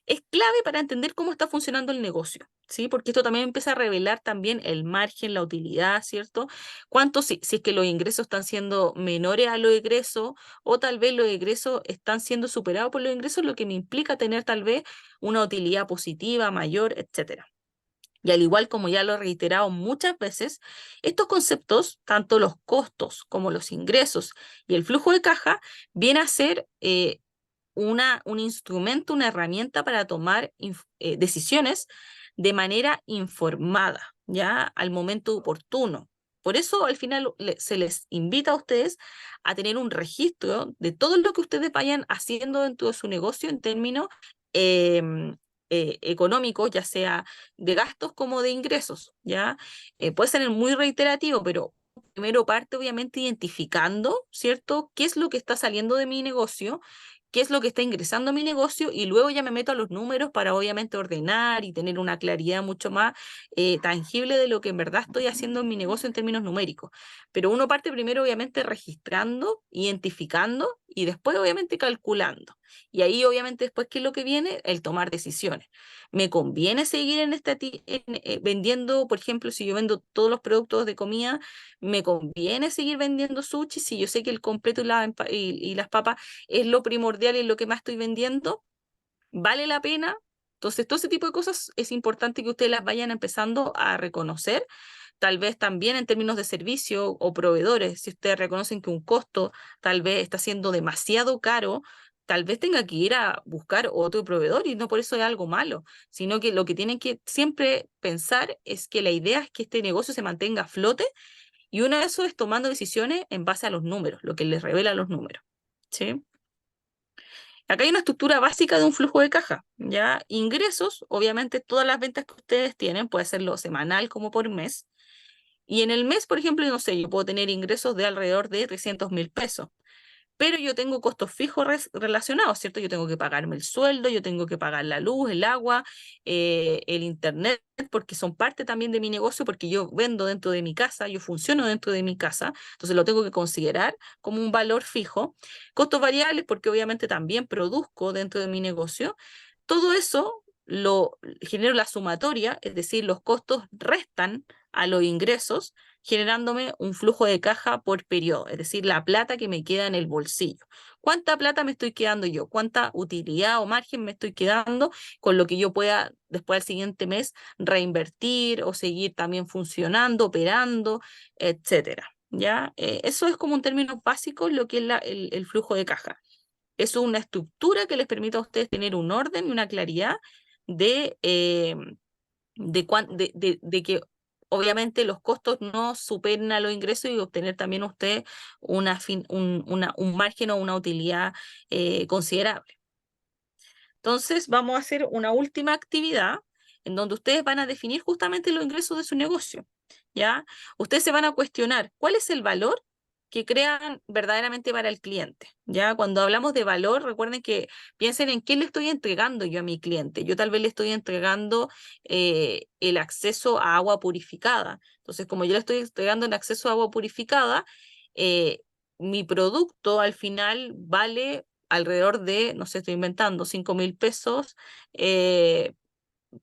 Es clave para entender cómo está funcionando el negocio, ¿sí? Porque esto también empieza a revelar también el margen, la utilidad, ¿cierto? Cuánto, si es que los ingresos están siendo menores a los egresos, o tal vez los egresos están siendo superados por los ingresos, lo que me implica tener tal vez una utilidad positiva, mayor, etcétera. Y al igual como ya lo he reiterado muchas veces, estos conceptos, tanto los costos como los ingresos y el flujo de caja, viene a ser un instrumento, una herramienta para tomar decisiones de manera informada, ya al momento oportuno. Por eso al final se les invita a ustedes a tener un registro de todo lo que ustedes vayan haciendo dentro de su negocio en términos económicos, ya sea de gastos como de ingresos, ¿ya? Puede ser muy reiterativo, pero primero parte obviamente identificando, ¿cierto? ¿Qué es lo que está saliendo de mi negocio? ¿Qué es lo que está ingresando a mi negocio? Y luego ya me meto a los números para obviamente ordenar y tener una claridad mucho más tangible de lo que en verdad estoy haciendo en mi negocio en términos numéricos. Pero uno parte primero obviamente registrando, identificando y después obviamente calculando. Y ahí obviamente después, ¿qué es lo que viene? El tomar decisiones. ¿Me conviene seguir en vendiendo, por ejemplo, si yo vendo todos los productos de comida, me conviene seguir vendiendo sushi si yo sé que el completo y las papas es lo primordial y lo que más estoy vendiendo? ¿Vale la pena? Entonces, todo ese tipo de cosas es importante que ustedes las vayan empezando a reconocer. Tal vez también en términos de servicio o proveedores, si ustedes reconocen que un costo tal vez está siendo demasiado caro, tal vez tenga que ir a buscar otro proveedor y no por eso es algo malo, sino que lo que tienen que siempre pensar es que la idea es que este negocio se mantenga a flote y uno de eso es tomando decisiones en base a los números, lo que les revela los números. ¿Sí? Acá hay una estructura básica de un flujo de caja, ¿ya? Ingresos, obviamente todas las ventas que ustedes tienen, puede serlo semanal como por mes. Y en el mes, por ejemplo, no sé, yo puedo tener ingresos de alrededor de 300.000 pesos, pero yo tengo costos fijos relacionados, ¿cierto? Yo tengo que pagarme el sueldo, yo tengo que pagar la luz, el agua, el internet, porque son parte también de mi negocio, porque yo vendo dentro de mi casa, yo funciono dentro de mi casa, entonces lo tengo que considerar como un valor fijo. Costos variables, porque obviamente también produzco dentro de mi negocio. Todo eso lo genero la sumatoria, es decir, los costos restan a los ingresos, generándome un flujo de caja por periodo, es decir, la plata que me queda en el bolsillo. ¿Cuánta plata me estoy quedando yo? ¿Cuánta utilidad o margen me estoy quedando con lo que yo pueda después al siguiente mes reinvertir o seguir también funcionando, operando, etcétera? ¿Ya? Eso es como un término básico lo que es el flujo de caja. Es una estructura que les permite a ustedes tener un orden y una claridad de, de que obviamente los costos no superen a los ingresos y obtener también usted un margen o una utilidad considerable. Entonces vamos a hacer una última actividad en donde ustedes van a definir justamente los ingresos de su negocio, ¿ya? Ustedes se van a cuestionar cuál es el valor que crean verdaderamente para el cliente, ¿ya? Cuando hablamos de valor, recuerden que piensen en qué le estoy entregando yo a mi cliente. Yo tal vez le estoy entregando el acceso a agua purificada. Entonces, como yo le estoy entregando el acceso a agua purificada, eh, mi producto al final vale alrededor de, no sé, estoy inventando, 5.000 pesos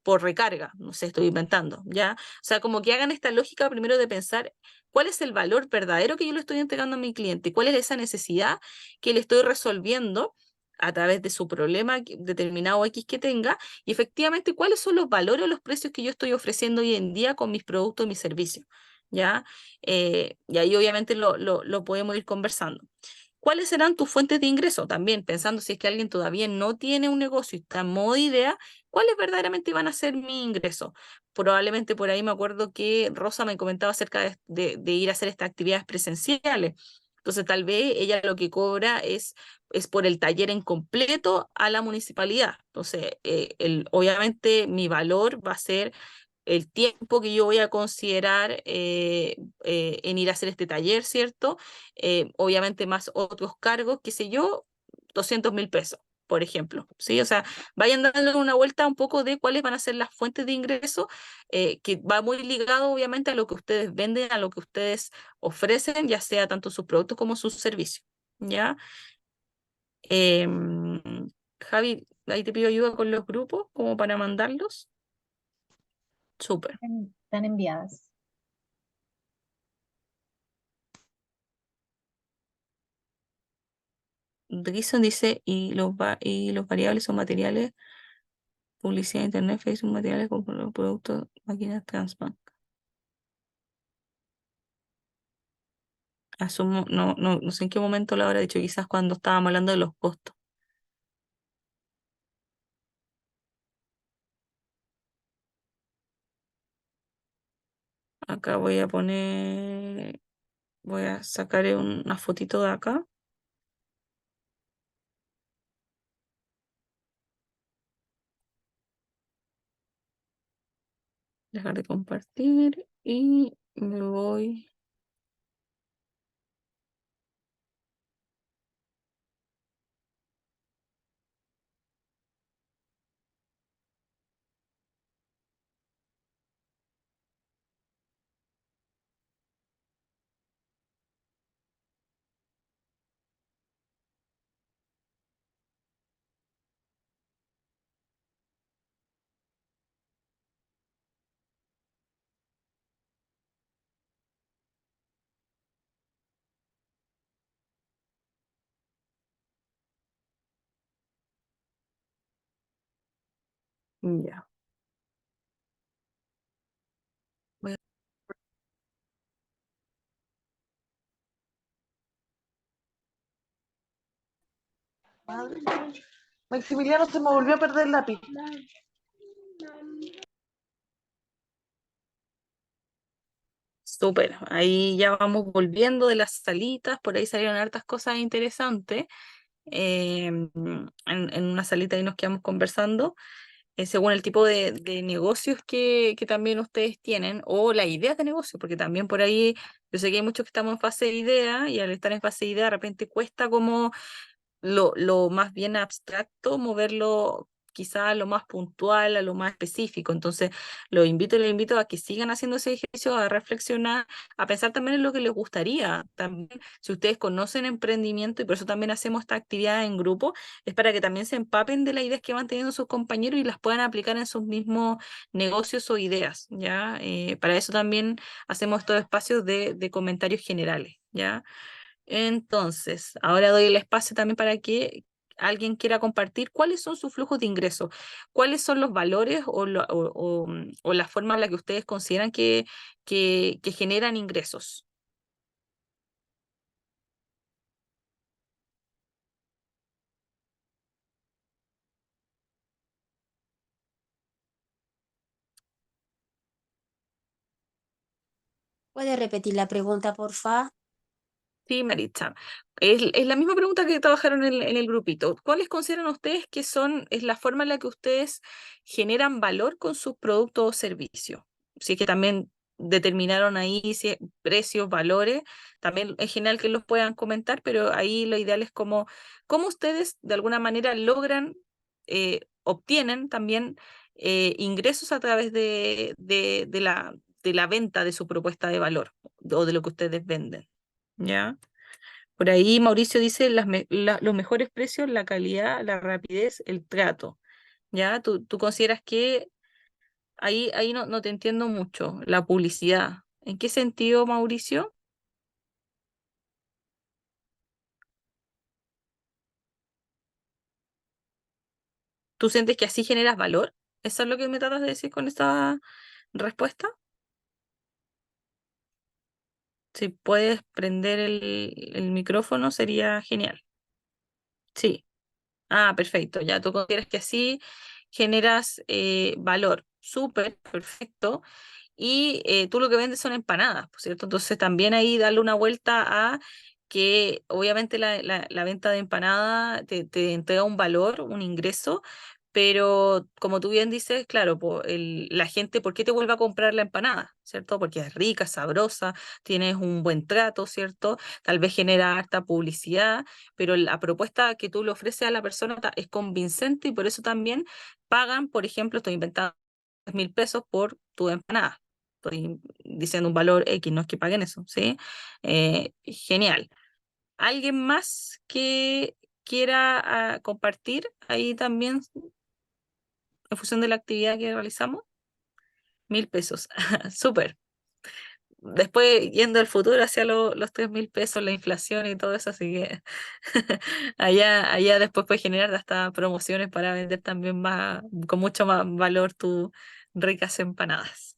por recarga, no sé, estoy inventando, ¿ya? O sea, como que hagan esta lógica primero de pensar cuál es el valor verdadero que yo le estoy entregando a mi cliente, cuál es esa necesidad que le estoy resolviendo a través de su problema determinado X que tenga, y efectivamente cuáles son los valores o los precios que yo estoy ofreciendo hoy en día con mis productos y mis servicios, ¿ya? Y ahí obviamente lo podemos ir conversando. ¿Cuáles serán tus fuentes de ingreso? También pensando si es que alguien todavía no tiene un negocio y está en modo idea, ¿cuáles verdaderamente van a ser mi ingreso? Probablemente por ahí me acuerdo que Rosa me comentaba acerca de ir a hacer estas actividades presenciales. Entonces tal vez ella lo que cobra es por el taller en completo a la municipalidad. Entonces, obviamente mi valor va a ser el tiempo que yo voy a considerar en ir a hacer este taller, ¿cierto? Obviamente más otros cargos, qué sé yo, 200.000 pesos, por ejemplo, ¿sí? O sea, vayan dándole una vuelta un poco de cuáles van a ser las fuentes de ingreso, que va muy ligado obviamente a lo que ustedes venden, a lo que ustedes ofrecen, ya sea tanto sus productos como sus servicios, ¿ya? Em, Javi, ahí te pido ayuda con los grupos, como para mandarlos. Súper. Están enviadas. Drison dice, y los variables son materiales, publicidad, internet, Facebook, materiales, como los productos, máquinas, Transbank. Asumo, no sé en qué momento lo habrá dicho, quizás cuando estábamos hablando de los costos. acá voy a poner, voy a sacar una fotito de acá. Dejar de compartir y me voy. Ya. Voy a- Madre. Maximiliano, se me volvió a perder el lápiz. Súper, ahí ya vamos volviendo de las salitas, por ahí salieron hartas cosas interesantes. En una salita ahí nos quedamos conversando, según el tipo de negocios que también ustedes tienen, o las ideas de negocio, porque también por ahí yo sé que hay muchos que estamos en fase de idea, y al estar en fase de idea de repente cuesta como lo más bien abstracto, moverlo quizá a lo más puntual, a lo más específico. Entonces, les invito a que sigan haciendo ese ejercicio, a reflexionar, a pensar también en lo que les gustaría. También, si ustedes conocen emprendimiento, y por eso también hacemos esta actividad en grupo, es para que también se empapen de las ideas que van teniendo sus compañeros y las puedan aplicar en sus mismos negocios o ideas, ¿ya? Para eso también hacemos estos espacios de comentarios generales, ¿ya? Entonces, ahora doy el espacio también para que alguien quiera compartir cuáles son sus flujos de ingresos, cuáles son los valores o la forma en la que ustedes consideran que generan ingresos. ¿Puede repetir la pregunta, porfa? Sí, Maritza. Es la misma pregunta que trabajaron en el grupito. ¿Cuáles consideran ustedes que es la forma en la que ustedes generan valor con sus productos o servicios? Si es que también determinaron ahí precios, valores, también es genial que los puedan comentar, pero ahí lo ideal es cómo ustedes de alguna manera logran, obtienen también ingresos a través de la venta de su propuesta de valor o de lo que ustedes venden. ¿Ya? Por ahí Mauricio dice los mejores precios, la calidad, la rapidez, el trato. ¿Ya? ¿Tú consideras que ahí no te entiendo mucho, la publicidad? ¿En qué sentido, Mauricio? ¿Tú sientes que así generas valor? ¿Eso es lo que me tratas de decir con esta respuesta? Si puedes prender el micrófono, sería genial. Sí. Ah, perfecto. Ya tú consideras que así generas valor. Súper, perfecto. Y tú lo que vendes son empanadas, ¿por cierto? Entonces también ahí darle una vuelta a que obviamente la venta de empanada te entrega un valor, un ingreso, pero como tú bien dices, claro, la gente, ¿por qué te vuelve a comprar la empanada? ¿Cierto? Porque es rica, sabrosa, tienes un buen trato, ¿cierto? Tal vez genera harta publicidad, pero la propuesta que tú le ofreces a la persona es convincente, y por eso también pagan, por ejemplo, estoy inventando 10.000 pesos por tu empanada. Estoy diciendo un valor X, no es que paguen eso, ¿sí? Genial. ¿Alguien más que quiera compartir ahí también en función de la actividad que realizamos? 1.000 pesos. Súper. Después, yendo al futuro hacia los 3.000 pesos, la inflación y todo eso, así que allá después puede generar hasta promociones para vender también más, con mucho más valor tus ricas empanadas.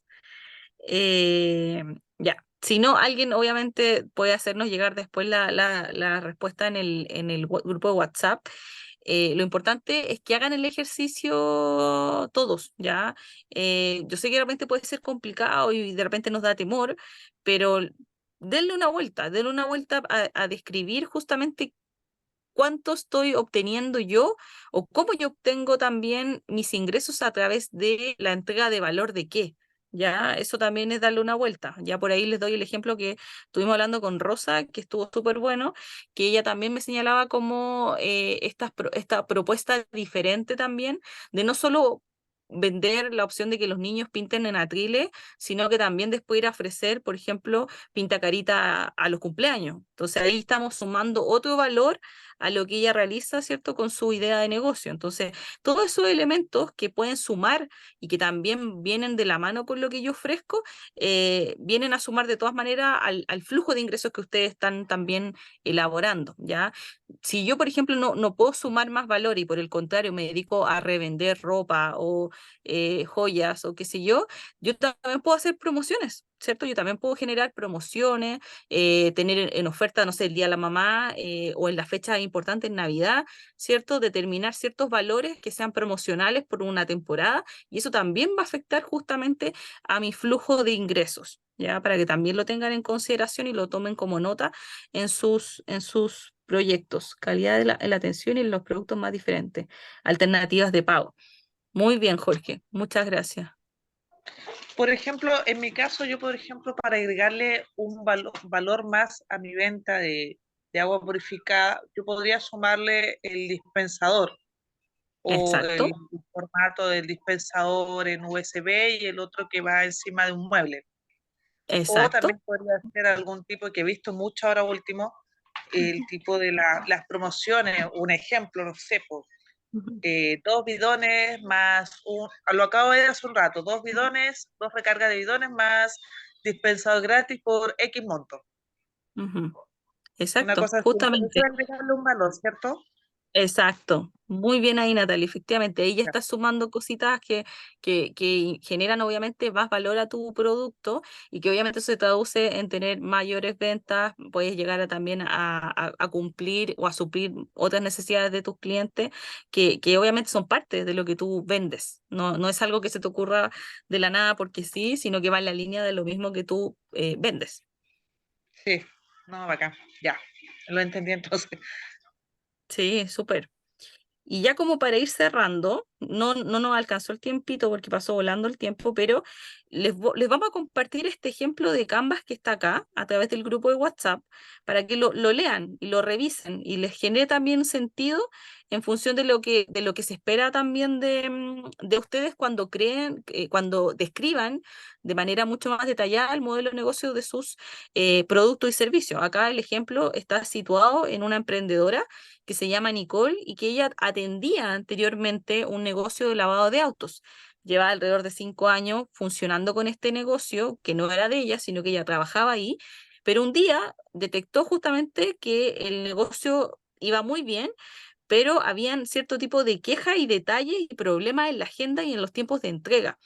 Eh, ya. Si no, alguien obviamente puede hacernos llegar después la respuesta en el grupo de WhatsApp. lo importante es que hagan el ejercicio todos, ¿ya? Yo sé que de repente puede ser complicado y de repente nos da temor, pero denle una vuelta a describir justamente cuánto estoy obteniendo yo o cómo yo obtengo también mis ingresos a través de la entrega de valor de qué. Ya, eso también es darle una vuelta. Ya por ahí les doy el ejemplo que estuvimos hablando con Rosa, que estuvo súper bueno, que ella también me señalaba como esta propuesta diferente también, de no solo vender la opción de que los niños pinten en atriles, sino que también después ir a ofrecer, por ejemplo, pintacarita a los cumpleaños. Entonces ahí estamos sumando otro valor a lo que ella realiza, ¿cierto? Con su idea de negocio. Entonces, todos esos elementos que pueden sumar y que también vienen de la mano con lo que yo ofrezco, vienen a sumar de todas maneras al flujo de ingresos que ustedes están también elaborando, ¿ya? Si yo, por ejemplo, no puedo sumar más valor y por el contrario me dedico a revender ropa o joyas o qué sé yo también puedo hacer promociones, ¿cierto? Yo también puedo generar promociones, tener en oferta, no sé, el Día de la Mamá o en la fecha importante en Navidad, ¿cierto? Determinar ciertos valores que sean promocionales por una temporada y eso también va a afectar justamente a mi flujo de ingresos, ¿ya? Para que también lo tengan en consideración y lo tomen como nota en sus proyectos, calidad en la atención y en los productos más diferentes, alternativas de pago. Muy bien, Jorge, muchas gracias. Por ejemplo, en mi caso, yo, por ejemplo, para agregarle un valor más a mi venta de agua purificada, yo podría sumarle el dispensador o Exacto, el formato del dispensador en USB y el otro que va encima de un mueble. O exacto. también podría ser algún tipo que he visto mucho ahora último, el tipo de las promociones, un ejemplo, no sé, po, 2 bidones más lo acabo de ver hace un rato, 2 bidones, 2 recargas de bidones más dispensador gratis por X monto. Ujú. Una Exacto, cosa así. Eso justamente. es agregarle un valor, ¿cierto? Exacto, muy bien ahí Natalia, efectivamente, ahí ya Ya. estás sumando cositas que generan obviamente más valor a tu producto y que obviamente eso se traduce en tener mayores ventas, puedes llegar también a cumplir o a suplir otras necesidades de tus clientes que obviamente son parte de lo que tú vendes, no es algo que se te ocurra de la nada porque sí, sino que va en la línea de lo mismo que tú vendes. Sí, no, bacán, ya, lo entendí entonces. Sí, súper. Y ya como para ir cerrando, no nos alcanzó el tiempito porque pasó volando el tiempo, pero les vamos a compartir este ejemplo de Canvas que está acá a través del grupo de WhatsApp para que lo lean y lo revisen y les genere también sentido en función de lo que se espera también de ustedes cuando creen, cuando describan de manera mucho más detallada el modelo de negocio de sus productos y servicios. Acá el ejemplo está situado en una emprendedora que se llama Nicole y que ella atendía anteriormente un negocio de lavado de autos. Lleva alrededor de 5 años funcionando con este negocio, que no era de ella, sino que ella trabajaba ahí, pero un día detectó justamente que el negocio iba muy bien, pero habían cierto tipo de quejas y detalles y problemas en la agenda y en los tiempos de entrega.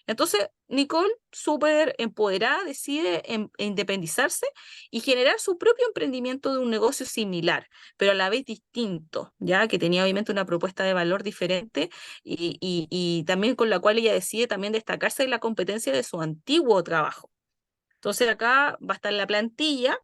Entonces, Nicole, súper empoderada, decide independizarse y generar su propio emprendimiento de un negocio similar, pero a la vez distinto, ya que tenía obviamente una propuesta de valor diferente y también con la cual ella decide también destacarse de la competencia de su antiguo trabajo. Entonces, acá va a estar la plantilla.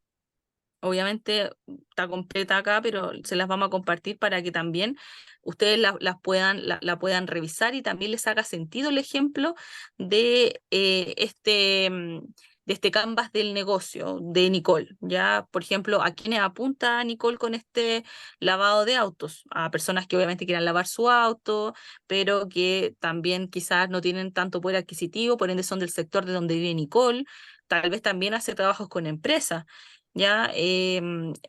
Obviamente está completa acá, pero se las vamos a compartir para que también ustedes la puedan revisar y también les haga sentido el ejemplo de, de este canvas del negocio de Nicole. Ya, por ejemplo, ¿a quiénes apunta Nicole con este lavado de autos? A personas que obviamente quieran lavar su auto, pero que también quizás no tienen tanto poder adquisitivo, por ende son del sector de donde vive Nicole. Tal vez también hace trabajos con empresas. Ya,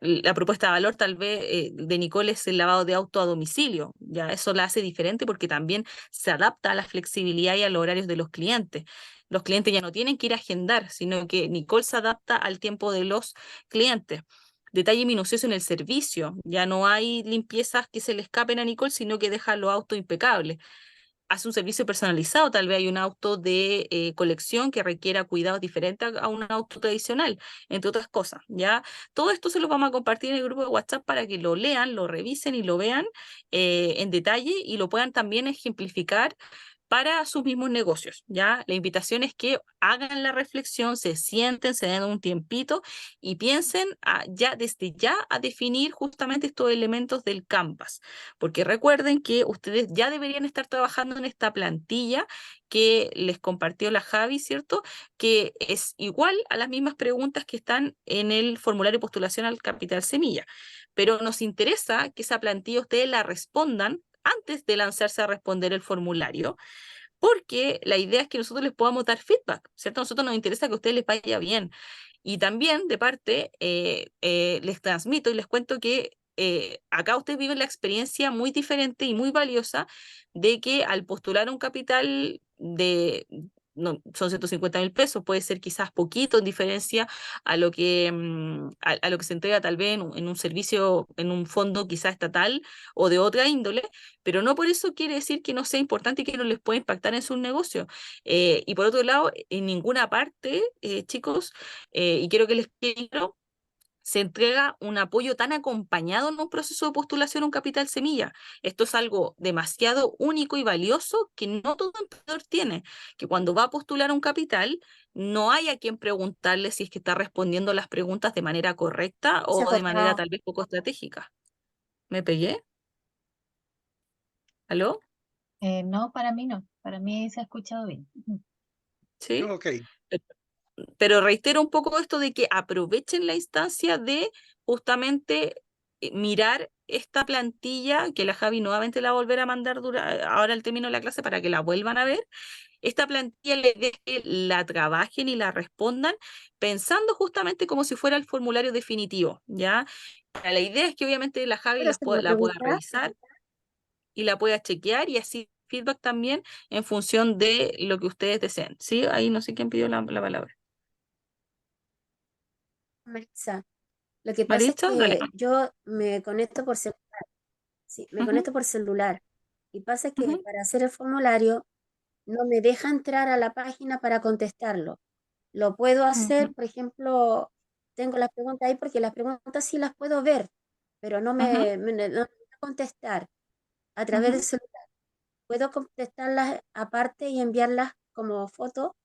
la propuesta de valor tal vez de Nicole es el lavado de auto a domicilio, ya eso la hace diferente porque también se adapta a la flexibilidad y a los horarios de los clientes. Los clientes ya no tienen que ir a agendar, sino que Nicole se adapta al tiempo de los clientes. Detalle minucioso en el servicio, ya no hay limpiezas que se le escapen a Nicole, sino que deja los autos impecables. hace un servicio personalizado, tal vez hay un auto de colección que requiera cuidados diferentes a un auto tradicional, entre otras cosas, ¿ya? Todo esto se lo vamos a compartir en el grupo de WhatsApp para que lo lean, lo revisen y lo vean en detalle y lo puedan también ejemplificar para sus mismos negocios, ¿ya? La invitación es que hagan la reflexión, se sienten, se den un tiempito y piensen desde ya a definir justamente estos elementos del Canvas, porque recuerden que ustedes ya deberían estar trabajando en esta plantilla que les compartió la Javi, ¿cierto? Que es igual a las mismas preguntas que están en el formulario de postulación al Capital Semilla, pero nos interesa que esa plantilla ustedes la respondan antes de lanzarse a responder el formulario, porque la idea es que nosotros les podamos dar feedback, ¿cierto? A nosotros nos interesa que a ustedes les vaya bien. Y también, de parte, les transmito y les cuento que acá ustedes viven la experiencia muy diferente y muy valiosa de que al postular un capital de... No, son 150.000 pesos, puede ser quizás poquito en diferencia a lo que, a lo que se entrega tal vez en un servicio, en un fondo quizás estatal o de otra índole, pero no por eso quiere decir que no sea importante y que no les pueda impactar en sus negocios. Y por otro lado, en ninguna parte, chicos, y quiero que les quede claro, se entrega un apoyo tan acompañado en un proceso de postulación a un capital semilla. Esto es algo demasiado único y valioso que no todo emprendedor tiene, que cuando va a postular a un capital, no hay a quien preguntarle si es que está respondiendo las preguntas de manera correcta Se ha o de manera cortado. tal vez poco estratégica. ¿Me pegué? ¿Aló? No, para mí no. Para mí se ha escuchado bien. ¿Sí? Ok. Pero reitero un poco esto de que aprovechen la instancia de justamente mirar esta plantilla, que la Javi nuevamente la va a volver a mandar ahora al término de la clase para que la vuelvan a ver. Esta plantilla la idea es que la trabajen y la respondan pensando justamente como si fuera el formulario definitivo, ¿ya? La idea es que obviamente la Javi ¿Puedo hacer una la pueda pregunta? revisar y la pueda chequear y así feedback también en función de lo que ustedes deseen, ¿sí? Ahí no sé quién pidió la palabra. Maritza, lo que pasa es Maritza, dale. que yo me conecto por celular, sí, me Ujú, conecto por celular. Y pasa que ujú, para hacer el formulario no me deja entrar a la página para contestarlo. Lo puedo ujú, hacer, por ejemplo, tengo las preguntas ahí porque las preguntas sí las puedo ver, pero no ujú, no me deja contestar a través del ujú. celular. Puedo contestarlas aparte y enviarlas como foto por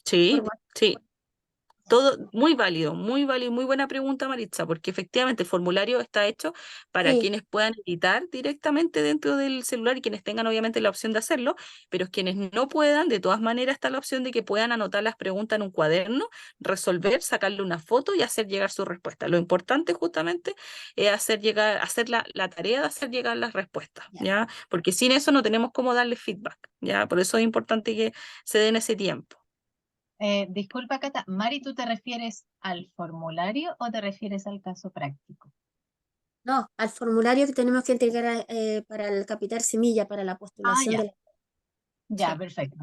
Sí, WhatsApp. sí. Todo muy válido, muy buena pregunta, Maritza, porque efectivamente el formulario está hecho para Sí, quienes puedan editar directamente dentro del celular y quienes tengan obviamente la opción de hacerlo, pero quienes no puedan, de todas maneras está la opción de que puedan anotar las preguntas en un cuaderno, resolver, sacarle una foto y hacer llegar su respuesta. Lo importante justamente es hacer la tarea de hacer llegar las respuestas, ya. ¿ya? Porque sin eso no tenemos cómo darle feedback, ¿ya? Por eso es importante que se den ese tiempo. Disculpa, Cata. Mari, ¿tú te refieres al formulario o te refieres al caso práctico? No, al formulario que tenemos que entregar para el Capital Semilla, para la Ah, postulación de ya, la... ya, Sí. perfecto.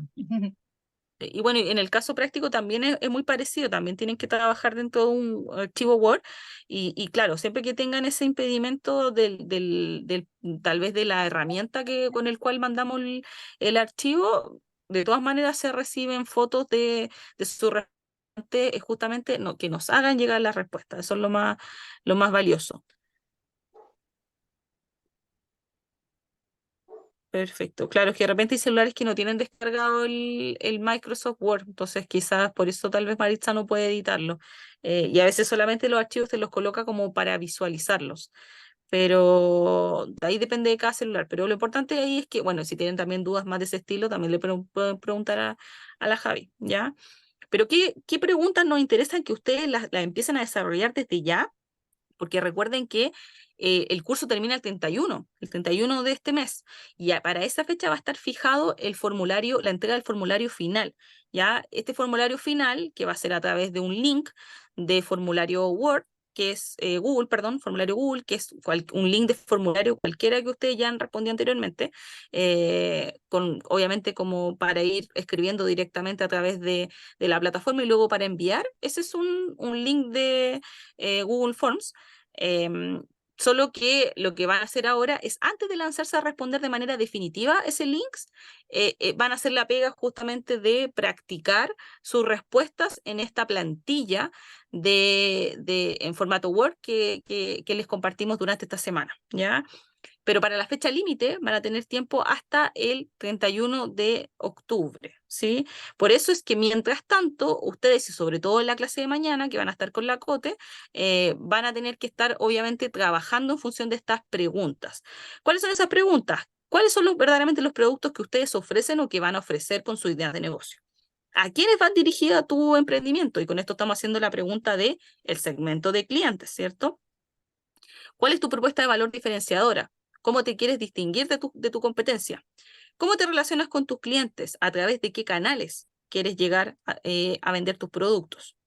Y bueno, y en el caso práctico también es muy parecido, también tienen que trabajar dentro de un archivo Word y claro, siempre que tengan ese impedimento tal vez de la herramienta con el cual mandamos el archivo, de todas maneras se reciben fotos de su respuesta, justamente que nos hagan llegar las respuestas, eso es lo más valioso. Perfecto. Claro, es que de repente hay celulares que no tienen descargado el Microsoft Word, entonces quizás por eso tal vez Maritza no puede editarlo. Y a veces solamente los archivos te los coloca como para visualizarlos, pero de ahí depende de cada celular. Pero lo importante ahí es que, bueno, si tienen también dudas más de ese estilo, también le pueden preguntar a la Javi, ¿ya? Pero ¿qué preguntas nos interesan que ustedes las empiecen a desarrollar desde ya? Porque recuerden que el curso termina el 31 de este mes, y para esa fecha va a estar fijado el formulario, la entrega del formulario final, ¿ya? Este formulario final, que va a ser a través de un link de formulario Word, que es Google, perdón, formulario Google, que es un link de formulario cualquiera que ustedes ya han respondido anteriormente, obviamente como para ir escribiendo directamente a través de la plataforma y luego para enviar. Ese es un link de Google Forms. em, Solo que lo que van a hacer ahora es, antes de lanzarse a responder de manera definitiva ese links, van a hacer la pega justamente de practicar sus respuestas en esta plantilla en formato Word que les compartimos durante esta semana, ¿ya? Pero para la fecha límite van a tener tiempo hasta el 31 de octubre, ¿sí? Por eso es que mientras tanto, ustedes, y sobre todo en la clase de mañana, que van a estar con la Cote, van a tener que estar obviamente trabajando en función de estas preguntas. ¿Cuáles son esas preguntas? ¿Cuáles son verdaderamente los productos que ustedes ofrecen o que van a ofrecer con su idea de negocio? ¿A quiénes van dirigido tu emprendimiento? Y con esto estamos haciendo la pregunta de el segmento de clientes, ¿cierto? ¿Cuál es tu propuesta de valor diferenciadora? ¿Cómo te quieres distinguir de tu competencia? ¿Cómo te relacionas con tus clientes? ¿A través de qué canales quieres llegar a vender tus productos?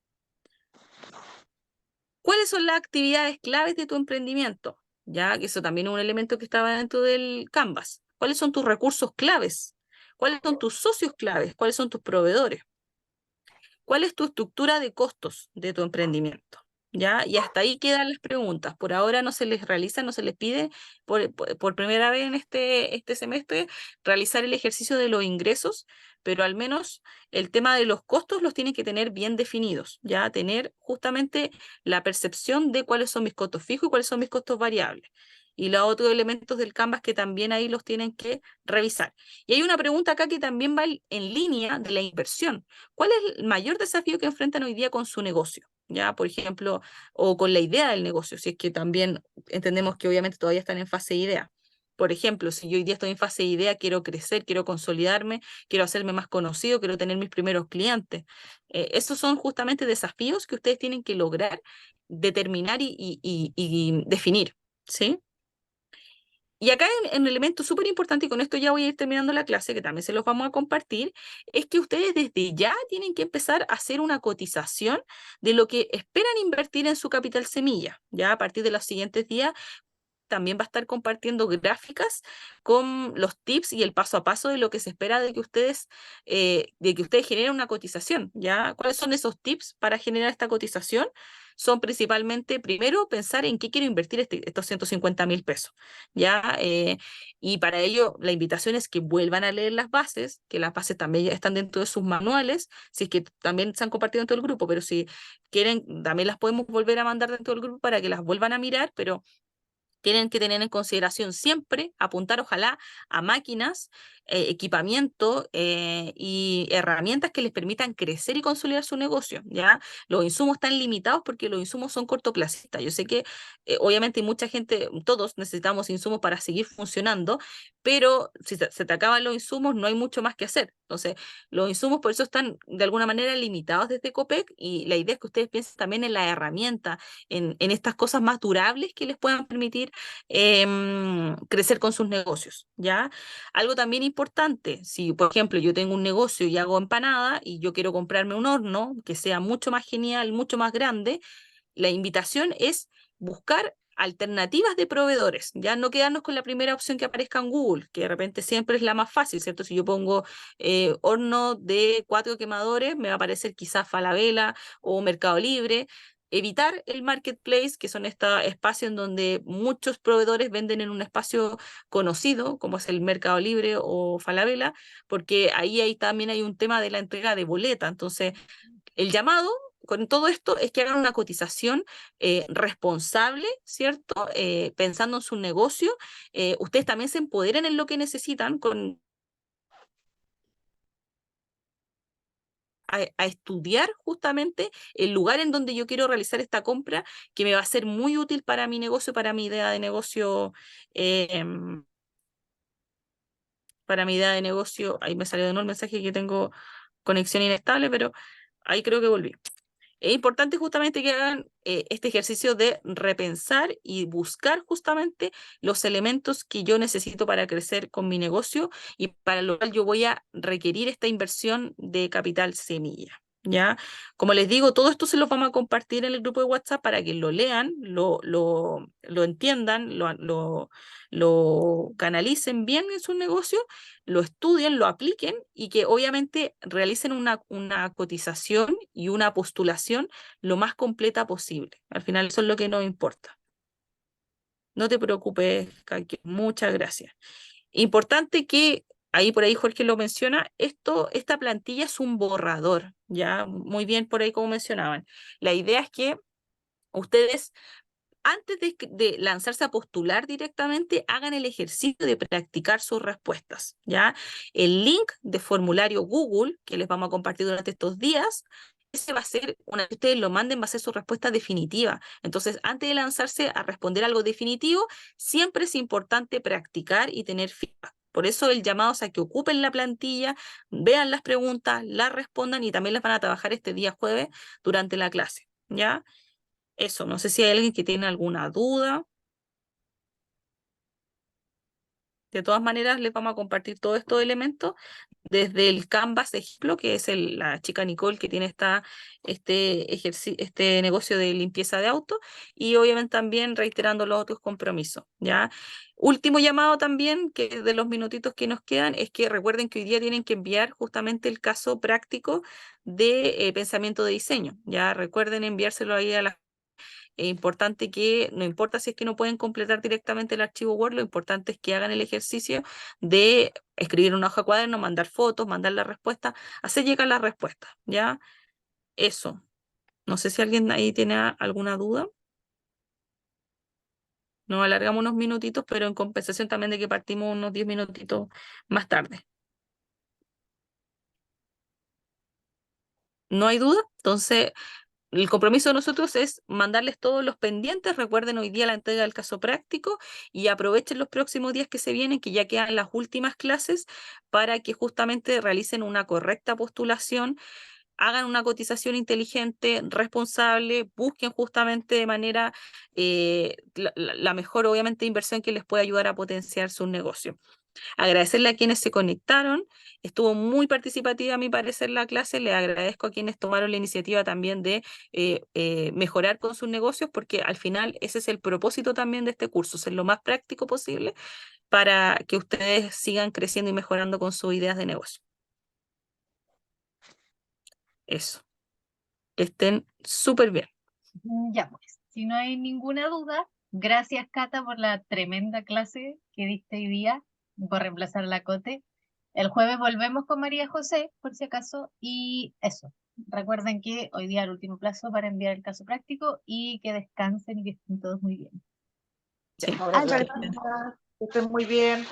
¿Cuáles son las actividades claves de tu emprendimiento? Ya que eso también es un elemento que estaba dentro del Canvas. ¿Cuáles son tus recursos claves? ¿Cuáles son tus socios claves? ¿Cuáles son tus proveedores? ¿Cuál es tu estructura de costos de tu emprendimiento? ¿Ya? Y hasta ahí quedan las preguntas. Por ahora no se les realiza, no se les pide por primera vez en este semestre realizar el ejercicio de los ingresos, pero al menos el tema de los costos los tienen que tener bien definidos, ¿ya? Tener justamente la percepción de cuáles son mis costos fijos y cuáles son mis costos variables. Y los otros elementos del Canvas que también ahí los tienen que revisar. Y hay una pregunta acá que también va en línea de la inversión. ¿Cuál es el mayor desafío que enfrentan hoy día con su negocio? Ya, por ejemplo, o con la idea del negocio, si es que también entendemos que obviamente todavía están en fase de idea. Por ejemplo, si yo hoy día estoy en fase de idea, quiero crecer, quiero consolidarme, quiero hacerme más conocido, quiero tener mis primeros clientes. Esos son justamente desafíos que ustedes tienen que lograr determinar y definir, ¿sí? Y acá en un elemento súper importante, y con esto ya voy a ir terminando la clase, que también se los vamos a compartir, es que ustedes desde ya tienen que empezar a hacer una cotización de lo que esperan invertir en su capital semilla. Ya a partir de los siguientes días también va a estar compartiendo gráficas con los tips y el paso a paso de lo que se espera de que ustedes generen una cotización, ¿ya? ¿Cuáles son esos tips para generar esta cotización? Son principalmente, primero, pensar en qué quiero invertir estos 150.000 pesos, ¿ya? Y para ello, la invitación es que vuelvan a leer las bases, que las bases también ya están dentro de sus manuales, si es que también se han compartido dentro del grupo, pero si quieren, también las podemos volver a mandar dentro del grupo para que las vuelvan a mirar, pero tienen que tener en consideración siempre apuntar, ojalá, a máquinas, equipamiento y herramientas que les permitan crecer y consolidar su negocio, ¿ya? Los insumos están limitados porque los insumos son cortoplacistas. Yo sé que obviamente mucha gente, todos necesitamos insumos para seguir funcionando, pero si se te acaban los insumos no hay mucho más que hacer. Entonces, los insumos por eso están de alguna manera limitados desde COPEC y la idea es que ustedes piensen también en la herramienta, en estas cosas más durables que les puedan permitir crecer con sus negocios, ¿ya? Algo también importante, si por ejemplo yo tengo un negocio y hago empanada y yo quiero comprarme un horno que sea mucho más genial, mucho más grande, la invitación es buscar alternativas de proveedores, ya no quedarnos con la primera opción que aparezca en Google, que de repente siempre es la más fácil, ¿cierto? Si yo pongo horno de 4 quemadores, me va a aparecer quizás Falabella o Mercado Libre. Evitar el marketplace, que son estos espacios en donde muchos proveedores venden en un espacio conocido, como es el Mercado Libre o Falabella, porque ahí también hay un tema de la entrega de boleta. Entonces, el llamado con todo esto es que hagan una cotización responsable, ¿cierto? Pensando en su negocio. Ustedes también se empoderen en lo que necesitan a estudiar justamente el lugar en donde yo quiero realizar esta compra, que me va a ser muy útil para mi negocio, para mi idea de negocio. Para mi idea de negocio, ahí me salió de nuevo el mensaje que tengo conexión inestable, pero ahí creo que volví. Es importante justamente que hagan este ejercicio de repensar y buscar justamente los elementos que yo necesito para crecer con mi negocio y para lo cual yo voy a requerir esta inversión de capital semilla. ¿Ya? Como les digo, todo esto se lo vamos a compartir en el grupo de WhatsApp para que lo lean, lo entiendan, lo canalicen bien en su negocio, lo estudien, lo apliquen y que obviamente realicen una cotización y una postulación lo más completa posible. Al final eso es lo que nos importa. No te preocupes, Kaki, muchas gracias. Importante que, ahí por ahí Jorge lo menciona, esta plantilla es un borrador, ya, muy bien por ahí como mencionaban. La idea es que ustedes, antes de lanzarse a postular directamente, hagan el ejercicio de practicar sus respuestas, ¿ya? El link de formulario Google, que les vamos a compartir durante estos días, ese va a ser, una vez que ustedes lo manden, va a ser su respuesta definitiva. Entonces, antes de lanzarse a responder algo definitivo, siempre es importante practicar y tener feedback. Por eso el llamado es a que ocupen la plantilla, vean las preguntas, las respondan y también las van a trabajar este día jueves durante la clase, ¿ya? Eso, no sé si hay alguien que tiene alguna duda. De todas maneras, les vamos a compartir todos estos elementos desde el Canvas ejemplo, que es la chica Nicole que tiene este negocio de limpieza de auto, y obviamente también reiterando los otros compromisos, ¿ya? Último llamado también, que de los minutitos que nos quedan, es que recuerden que hoy día tienen que enviar justamente el caso práctico de pensamiento de diseño, ¿ya? Recuerden enviárselo ahí a la. Es importante que, no importa si es que no pueden completar directamente el archivo Word, lo importante es que hagan el ejercicio de escribir una hoja cuaderno, mandar fotos, mandar la respuesta, hacer llegar la respuesta, ¿ya? Eso. No sé si alguien ahí tiene alguna duda. Nos alargamos unos minutitos, pero en compensación también de que partimos unos 10 minutitos más tarde. ¿No hay duda? Entonces, el compromiso de nosotros es mandarles todos los pendientes. Recuerden hoy día la entrega del caso práctico y aprovechen los próximos días que se vienen, que ya quedan las últimas clases, para que justamente realicen una correcta postulación, hagan una cotización inteligente, responsable, busquen justamente de manera la mejor, obviamente, inversión que les pueda ayudar a potenciar su negocio. Agradecerle a quienes se conectaron. Estuvo muy participativa, a mi parecer, la clase. Le agradezco a quienes tomaron la iniciativa también de mejorar con sus negocios, porque al final ese es el propósito también de este curso, ser lo más práctico posible para que ustedes sigan creciendo y mejorando con sus ideas de negocio. Eso. Que estén súper bien. Ya pues, si no hay ninguna duda, gracias Cata por la tremenda clase que diste hoy día, por reemplazar a la Cote. El jueves volvemos con María José, por si acaso, y eso. Recuerden que hoy día es el último plazo para enviar el caso práctico y que descansen y que estén todos muy bien. Sí. Ay, gracias. Que estén muy bien.